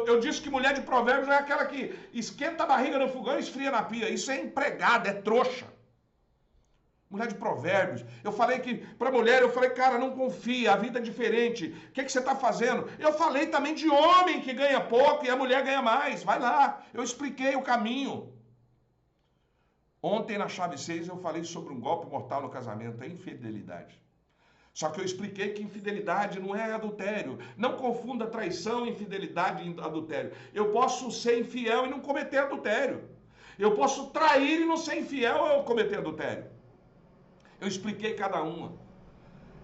Eu disse que mulher de provérbios é aquela que esquenta a barriga no fogão e esfria na pia. Isso é empregada, é trouxa. Mulher de provérbios. Eu falei que, para mulher, eu falei, cara, não confia, a vida é diferente. O que você está fazendo? Eu falei também de homem que ganha pouco e a mulher ganha mais. Vai lá, eu expliquei o caminho. Ontem, na chave 6, eu falei sobre um golpe mortal no casamento, a infidelidade. Só que eu expliquei que infidelidade não é adultério. Não confunda traição, infidelidade e adultério. Eu posso ser infiel e não cometer adultério. Eu posso trair e não ser infiel ou cometer adultério. Eu expliquei cada uma.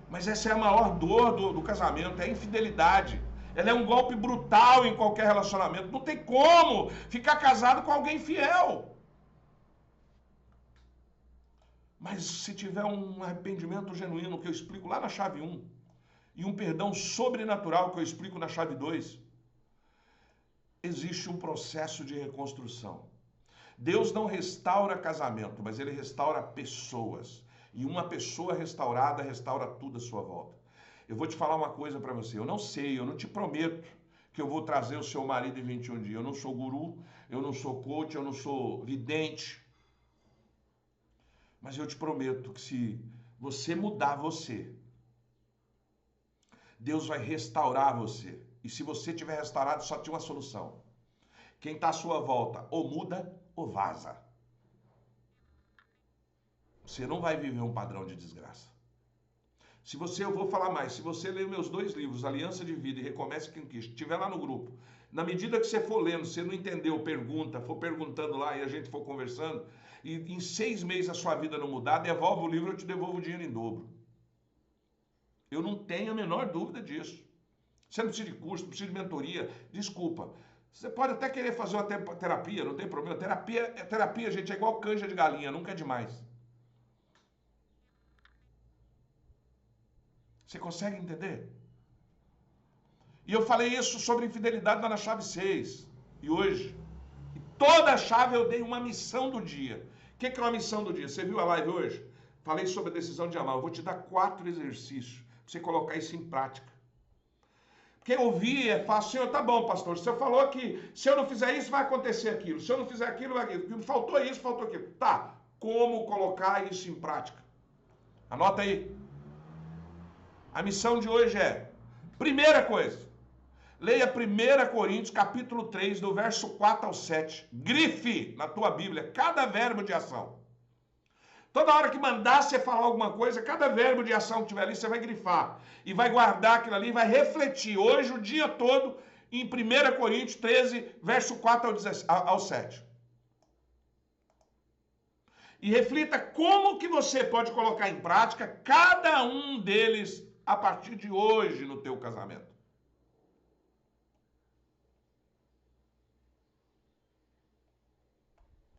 Mas essa é a maior dor do casamento, é a infidelidade. Ela é um golpe brutal em qualquer relacionamento. Não tem como ficar casado com alguém infiel. Mas se tiver um arrependimento genuíno, que eu explico lá na chave 1, e um perdão sobrenatural, que eu explico na chave 2, existe um processo de reconstrução. Deus não restaura casamento, mas Ele restaura pessoas. E uma pessoa restaurada restaura tudo à sua volta. Eu vou te falar uma coisa para você. Eu não sei, eu não te prometo que eu vou trazer o seu marido em 21 dias. Eu não sou guru, eu não sou coach, eu não sou vidente. Mas eu te prometo que se você mudar você, Deus vai restaurar você. E se você tiver restaurado, só tem uma solução. Quem está à sua volta, ou muda ou vaza. Você não vai viver um padrão de desgraça. Se você, eu vou falar mais, se você ler meus 2 livros, Aliança de Vida e Recomece Quem Quis, estiver lá no grupo, na medida que você for lendo, você não entendeu, pergunta, for perguntando lá e a gente for conversando, e em 6 meses a sua vida não mudar, devolve o livro, eu te devolvo o dinheiro em dobro. Eu não tenho a menor dúvida disso. Você não precisa de curso, não precisa de mentoria, desculpa. Você pode até querer fazer uma terapia, não tem problema. Terapia, gente, é igual canja de galinha, nunca é demais. Você consegue entender? E eu falei isso sobre infidelidade lá na chave 6. E hoje, toda a chave eu dei uma missão do dia. O que é uma missão do dia? Você viu a live hoje? Falei sobre a decisão de amar. Eu vou te dar 4 exercícios para você colocar isso em prática. Quem ouvir é fácil. Senhor, tá bom, pastor. O senhor falou que se eu não fizer isso, vai acontecer aquilo. Se eu não fizer aquilo, vai aquilo. Faltou isso, faltou aquilo. Tá. Como colocar isso em prática? Anota aí. A missão de hoje é, primeira coisa, leia 1 Coríntios, capítulo 3, do verso 4 ao 7. Grife na tua Bíblia cada verbo de ação. Toda hora que mandar você falar alguma coisa, cada verbo de ação que tiver ali, você vai grifar. E vai guardar aquilo ali, vai refletir hoje o dia todo em 1 Coríntios 13, verso 4 ao 7. E reflita como que você pode colocar em prática cada um deles a partir de hoje no teu casamento.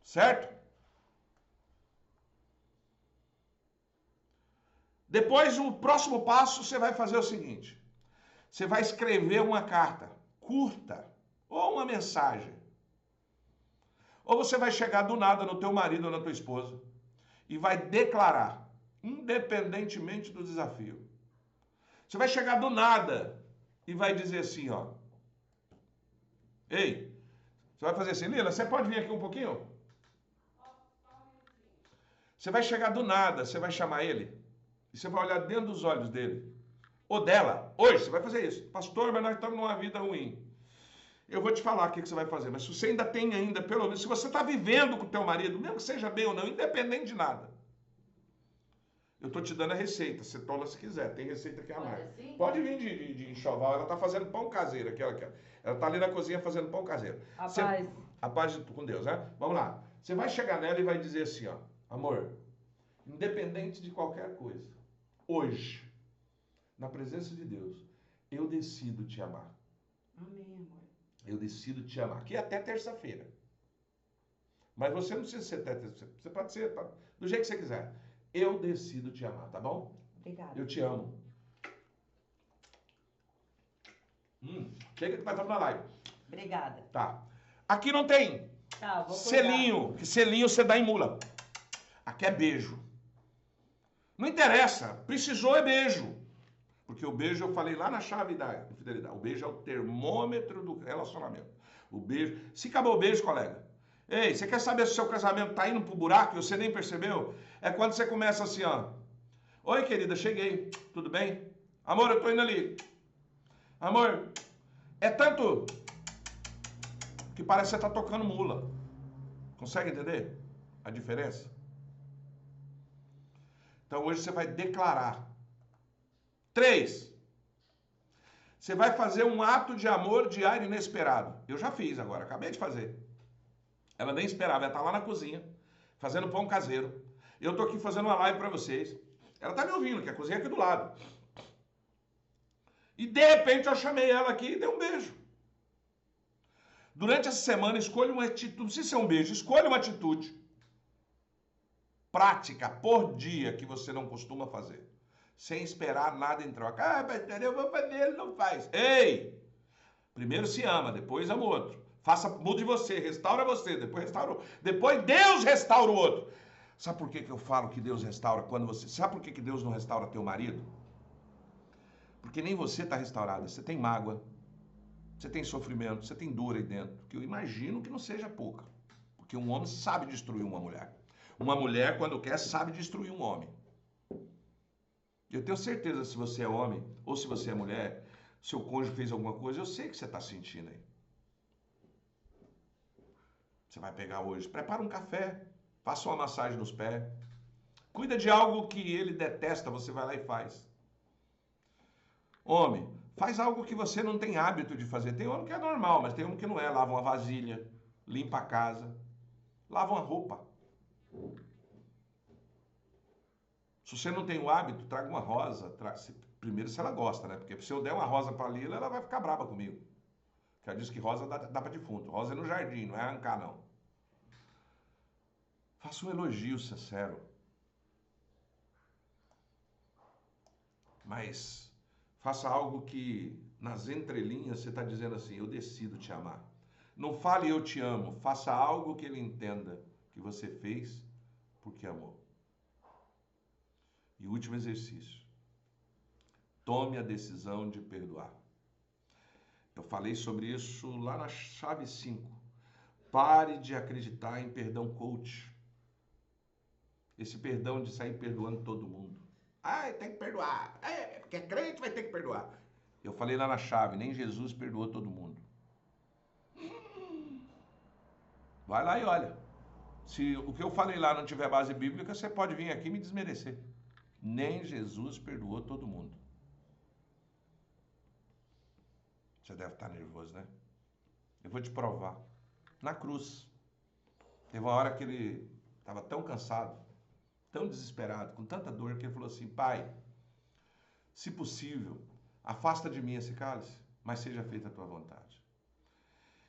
Certo? Depois, o próximo passo, você vai fazer o seguinte. Você vai escrever uma carta curta ou uma mensagem. Ou você vai chegar do nada no teu marido ou na tua esposa e vai declarar, independentemente do desafio. Você vai chegar do nada e vai dizer assim, ó. Ei, você vai fazer assim, Lila, você pode vir aqui um pouquinho? Você vai chegar do nada, você vai chamar ele e você vai olhar dentro dos olhos dele ou dela. Hoje você vai fazer isso. Pastor, mas nós estamos numa vida ruim. Eu vou te falar o que você vai fazer, mas se você ainda tem pelo menos, se você está vivendo com o teu marido, mesmo que seja bem ou não, independente de nada, eu estou te dando a receita, você toma se quiser, tem receita aqui a mais. Assim? Pode vir de enxoval, ela está fazendo pão caseiro, ela está ali na cozinha fazendo pão caseiro. A paz com Deus, né? Vamos lá. Você vai chegar nela e vai dizer assim, ó, amor, independente de qualquer coisa, hoje, na presença de Deus, eu decido te amar. Amém, amor. Eu decido te amar. Aqui é até terça-feira. Mas você não precisa ser até terça-feira. Você pode ser do jeito que você quiser. Eu decido te amar, tá bom? Obrigada. Eu te amo. Chega que nós estamos na live. Obrigada. Tá. Aqui não tem Vou selinho. Que selinho você dá em mula. Aqui é beijo. Não interessa. Precisou é beijo. Porque o beijo, eu falei lá na chave da infidelidade. O beijo é o termômetro do relacionamento. O beijo. Se acabou o beijo, colega. Ei, você quer saber se o seu casamento tá indo pro buraco e você nem percebeu? É quando você começa assim, ó. Oi, querida, cheguei. Tudo bem? Amor, eu tô indo ali. Amor, é tanto que parece que você tá tocando mula. Consegue entender a diferença? Então hoje você vai declarar. 3. Você vai fazer um ato de amor diário inesperado. Eu já fiz agora, acabei de fazer. Ela nem esperava, ela tá lá na cozinha, fazendo pão caseiro. Eu tô aqui fazendo uma live para vocês. Ela tá me ouvindo, que a cozinha é aqui do lado. E de repente eu chamei ela aqui e dei um beijo. Durante essa semana, escolha uma atitude, não precisa ser um beijo, escolha uma atitude prática por dia que você não costuma fazer. Sem esperar nada em troca. Ah, pastor, eu vou fazer, ele não faz. Ei! Primeiro se ama, depois ama o outro. Mude você, restaura você, depois restaura o outro. Depois Deus restaura o outro. Sabe por que eu falo que Deus restaura quando você... Sabe por que Deus não restaura teu marido? Porque nem você está restaurada. Você tem mágoa, você tem sofrimento, você tem dor aí dentro. Que eu imagino que não seja pouca. Porque um homem sabe destruir uma mulher. Uma mulher, quando quer, sabe destruir um homem. Eu tenho certeza, se você é homem ou se você é mulher, seu cônjuge fez alguma coisa, eu sei que você está sentindo aí. Você vai pegar hoje, prepara um café, faça uma massagem nos pés, cuida de algo que ele detesta, você vai lá e faz. Homem, faz algo que você não tem hábito de fazer. Tem homem que é normal, mas tem homem que não é. Lava uma vasilha, limpa a casa, lava uma roupa. Se você não tem o hábito, traga uma rosa. Primeiro se ela gosta, né? Porque se eu der uma rosa para Lila, ela vai ficar brava comigo. Porque ela diz que rosa dá para defunto. Rosa é no jardim, não é arrancar, não. Faça um elogio sincero. Mas faça algo que nas entrelinhas você está dizendo assim, eu decido te amar. Não fale eu te amo, faça algo que ele entenda que você fez porque amou. E o último exercício. Tome a decisão de perdoar. Eu falei sobre isso lá na chave 5. Pare de acreditar em perdão coach. Esse perdão de sair perdoando todo mundo. Ai, tem que perdoar. É, porque é crente, vai ter que perdoar. Eu falei lá na chave, nem Jesus perdoou todo mundo. Vai lá e olha. Se o que eu falei lá não tiver base bíblica, você pode vir aqui e me desmerecer. Nem Jesus perdoou todo mundo. Você deve estar nervoso, né? Eu vou te provar. Na cruz. Teve uma hora que ele estava tão cansado, tão desesperado, com tanta dor, que ele falou assim: Pai, se possível, afasta de mim esse cálice, mas seja feita a tua vontade.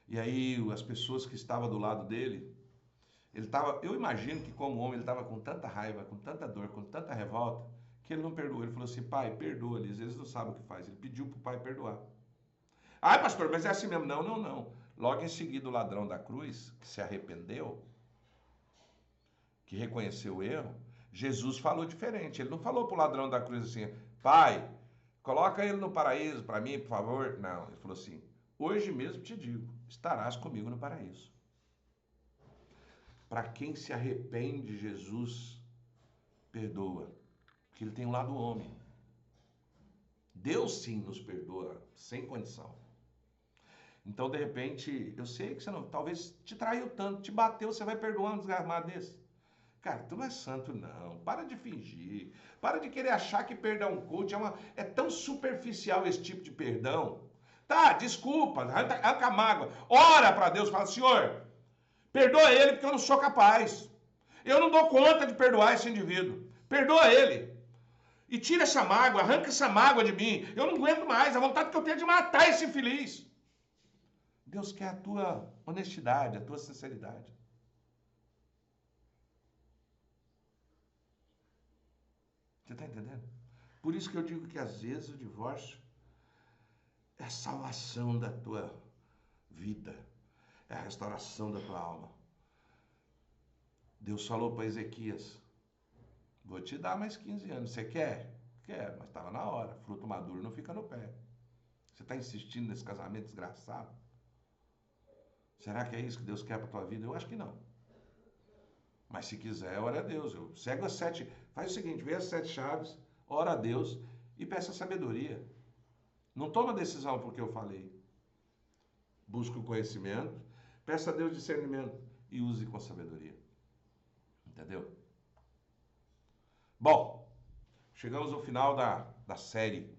E aí as pessoas que estavam do lado dele, eu imagino que como homem ele estava com tanta raiva, com tanta dor, com tanta revolta, que ele não perdoou. Ele falou assim: Pai, perdoa-lhes, eles não sabem o que faz. Ele pediu para o Pai perdoar. Ai, pastor, mas é assim mesmo. Não, não, não. Logo em seguida o ladrão da cruz, que se arrependeu, que reconheceu o erro, Jesus falou diferente. Ele não falou para o ladrão da cruz assim: Pai, coloca ele no paraíso para mim, por favor. Não, ele falou assim: hoje mesmo te digo, estarás comigo no paraíso. Para quem se arrepende, Jesus perdoa, porque ele tem um lado homem. Deus sim nos perdoa, sem condição. Então, de repente, eu sei que você não, talvez te traiu tanto, te bateu, você vai perdoar um desgramado desse. Cara, tu não é santo, não. Para de fingir. Para de querer achar que perdão coach é tão superficial esse tipo de perdão. Tá, desculpa, arranca a mágoa. Ora para Deus, fala: Senhor, perdoa ele porque eu não sou capaz. Eu não dou conta de perdoar esse indivíduo. Perdoa ele. E tira essa mágoa, arranca essa mágoa de mim. Eu não aguento mais, a vontade que eu tenho é de matar esse infeliz. Deus quer a tua honestidade, a tua sinceridade. Você está entendendo? Por isso que eu digo que às vezes o divórcio é a salvação da tua vida, é a restauração da tua alma. Deus falou para Ezequias: vou te dar mais 15 anos. Você quer? Quero, mas estava na hora. Fruto maduro não fica no pé. Você está insistindo nesse casamento desgraçado? Será que é isso que Deus quer para a tua vida? Eu acho que não. Mas se quiser, ora a Deus. Eu segue as 7. Faz o seguinte: vê as 7 chaves, ora a Deus e peça sabedoria. Não toma decisão porque eu falei. Busque o conhecimento, peça a Deus discernimento e use com sabedoria. Entendeu? Bom, chegamos ao final da série.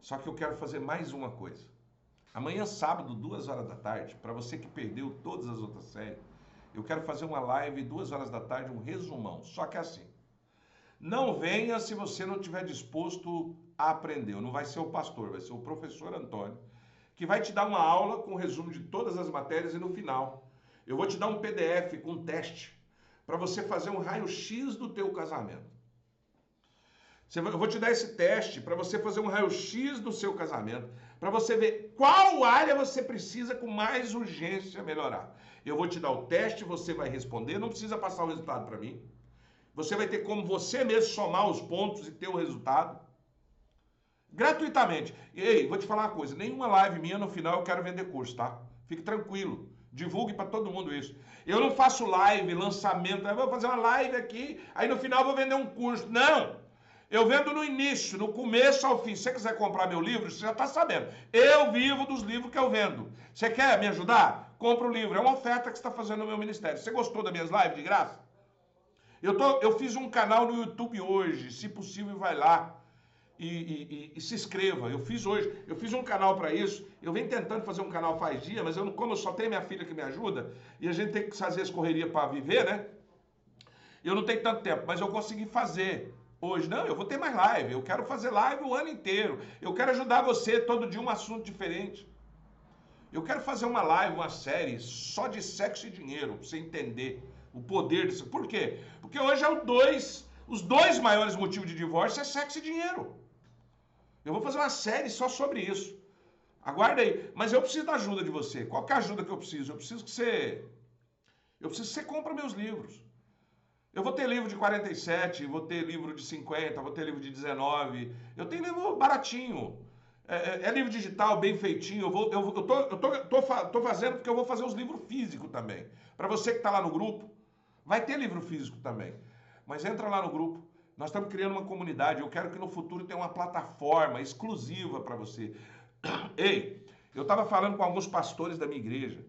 Só que eu quero fazer mais uma coisa. Amanhã, sábado, 2 horas da tarde, para você que perdeu todas as outras séries, eu quero fazer uma live, 2 horas da tarde, um resumão. Só que assim, não venha se você não estiver disposto a aprender. Não vai ser o pastor, vai ser o professor Antônio, que vai te dar uma aula com resumo de todas as matérias e no final eu vou te dar um PDF com um teste para você fazer um raio-x do teu casamento. Eu vou te dar esse teste para você fazer um raio-x do seu casamento, para você ver qual área você precisa com mais urgência melhorar. Eu vou te dar o teste, você vai responder, não precisa passar o resultado para mim. Você vai ter como você mesmo somar os pontos e ter o resultado. Gratuitamente. E ei, vou te falar uma coisa, nenhuma live minha no final eu quero vender curso, tá? Fique tranquilo, divulgue para todo mundo isso. Eu não faço live, lançamento, eu vou fazer uma live aqui, aí no final eu vou vender um curso. Não! Eu vendo no início, no começo ao fim. Se você quiser comprar meu livro, você já está sabendo. Eu vivo dos livros que eu vendo. Você quer me ajudar? Compra o livro. É uma oferta que você está fazendo no meu ministério. Você gostou das minhas lives de graça? Eu fiz um canal no YouTube hoje. Se possível, vai lá e se inscreva. Eu fiz um canal para isso. Eu venho tentando fazer um canal faz dia, mas como eu só tenho minha filha que me ajuda, e a gente tem que fazer as correrias para viver, né? Eu não tenho tanto tempo, mas eu consegui fazer. Hoje, não, eu vou ter mais live, eu quero fazer live o ano inteiro, eu quero ajudar você todo dia um assunto diferente. Eu quero fazer uma live, uma série só de sexo e dinheiro, para você entender o poder disso. Por quê? Porque hoje os dois maiores motivos de divórcio é sexo e dinheiro. Eu vou fazer uma série só sobre isso. Aguarda aí, mas eu preciso da ajuda de você. Qual que é a ajuda que eu preciso? Eu preciso que você compre meus livros. Eu vou ter livro de 47, vou ter livro de 50, vou ter livro de 19. Eu tenho livro baratinho. É livro digital, bem feitinho. Tô fazendo porque eu vou fazer os livros físicos também. Para você que está lá no grupo, vai ter livro físico também. Mas entra lá no grupo. Nós estamos criando uma comunidade. Eu quero que no futuro tenha uma plataforma exclusiva para você. Ei, eu estava falando com alguns pastores da minha igreja.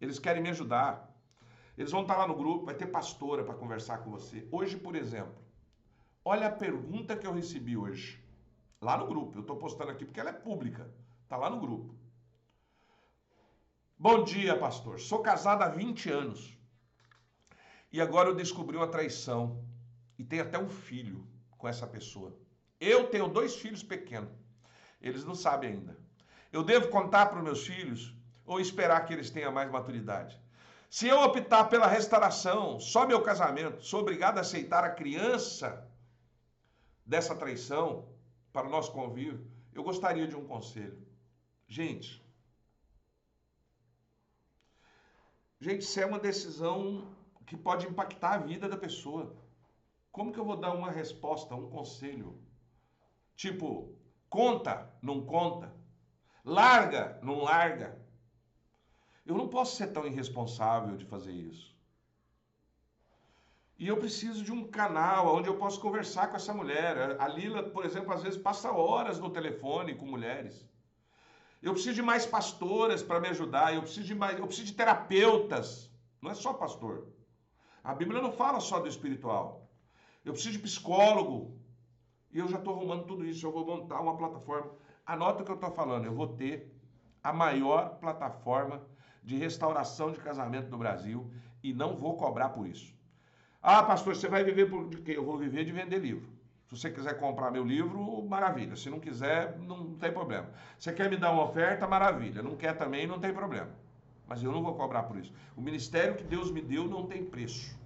Eles querem me ajudar. Eles vão estar lá no grupo, vai ter pastora para conversar com você. Hoje, por exemplo, olha a pergunta que eu recebi hoje. Lá no grupo. Eu estou postando aqui porque ela é pública. Está lá no grupo. Bom dia, pastor. Sou casado há 20 anos. E agora eu descobri uma traição. E tenho até um filho com essa pessoa. Eu tenho 2 filhos pequenos. Eles não sabem ainda. Eu devo contar para os meus filhos ou esperar que eles tenham mais maturidade? Se eu optar pela restauração, só meu casamento, sou obrigado a aceitar a criança dessa traição para o nosso convívio? Eu gostaria de um conselho. Gente, isso é uma decisão que pode impactar a vida da pessoa. Como que eu vou dar uma resposta, um conselho? Tipo, conta, não conta? Larga, não larga? Eu não posso ser tão irresponsável de fazer isso. E eu preciso de um canal onde eu possa conversar com essa mulher. A Lila, por exemplo, às vezes passa horas no telefone com mulheres. Eu preciso de mais pastoras para me ajudar. Eu preciso de terapeutas. Não é só pastor. A Bíblia não fala só do espiritual. Eu preciso de psicólogo. E eu já estou arrumando tudo isso. Eu vou montar uma plataforma. Anota o que eu estou falando. Eu vou ter a maior plataforma de restauração de casamento do Brasil e não vou cobrar por isso. Ah, pastor, você vai viver por quê? Eu vou viver de vender livro. Se você quiser comprar meu livro, maravilha. Se não quiser, não tem problema. Você quer me dar uma oferta, maravilha. Não quer também, não tem problema. Mas eu não vou cobrar por isso. O ministério que Deus me deu não tem preço.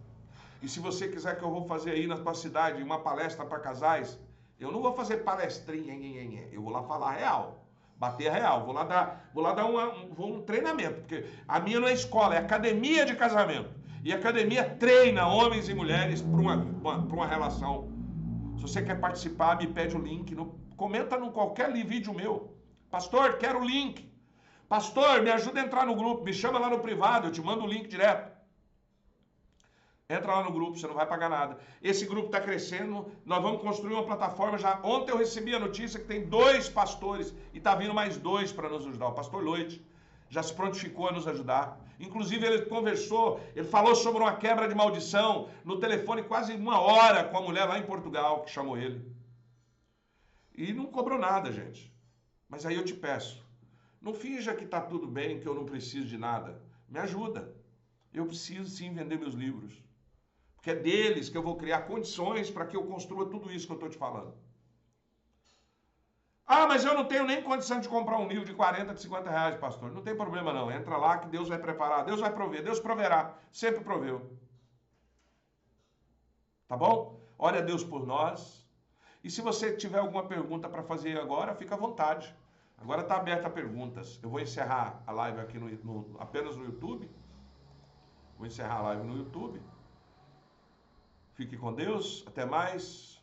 E se você quiser que eu vou fazer aí na sua cidade uma palestra para casais, eu não vou fazer palestrinha, eu vou lá falar real. Bater real. Vou lá dar um treinamento. Porque a minha não é escola, é academia de casamento. E a academia treina homens e mulheres para uma relação. Se você quer participar, me pede o link. Comenta em qualquer vídeo meu. Pastor, quero o link. Pastor, me ajuda a entrar no grupo. Me chama lá no privado, eu te mando o link direto. Entra lá no grupo, você não vai pagar nada. Esse grupo está crescendo, nós vamos construir uma plataforma já. Ontem eu recebi a notícia que tem 2 pastores e está vindo mais 2 para nos ajudar. O pastor Loite já se prontificou a nos ajudar. Inclusive ele conversou, ele falou sobre uma quebra de maldição no telefone quase 1 hora com a mulher lá em Portugal que chamou ele. E não cobrou nada, gente. Mas aí eu te peço, não finja que está tudo bem, que eu não preciso de nada. Me ajuda. Eu preciso sim vender meus livros. Porque é deles que eu vou criar condições para que eu construa tudo isso que eu estou te falando. Ah, mas eu não tenho nem condição de comprar um livro de 40, de 50 reais, pastor. Não tem problema não. Entra lá que Deus vai preparar, Deus vai prover, Deus proverá. Sempre proveu. Tá bom? Ore a Deus por nós. E se você tiver alguma pergunta para fazer agora, fica à vontade. Agora está aberta a perguntas. Eu vou encerrar a live aqui apenas no YouTube. Vou encerrar a live no YouTube. Fique com Deus. Até mais.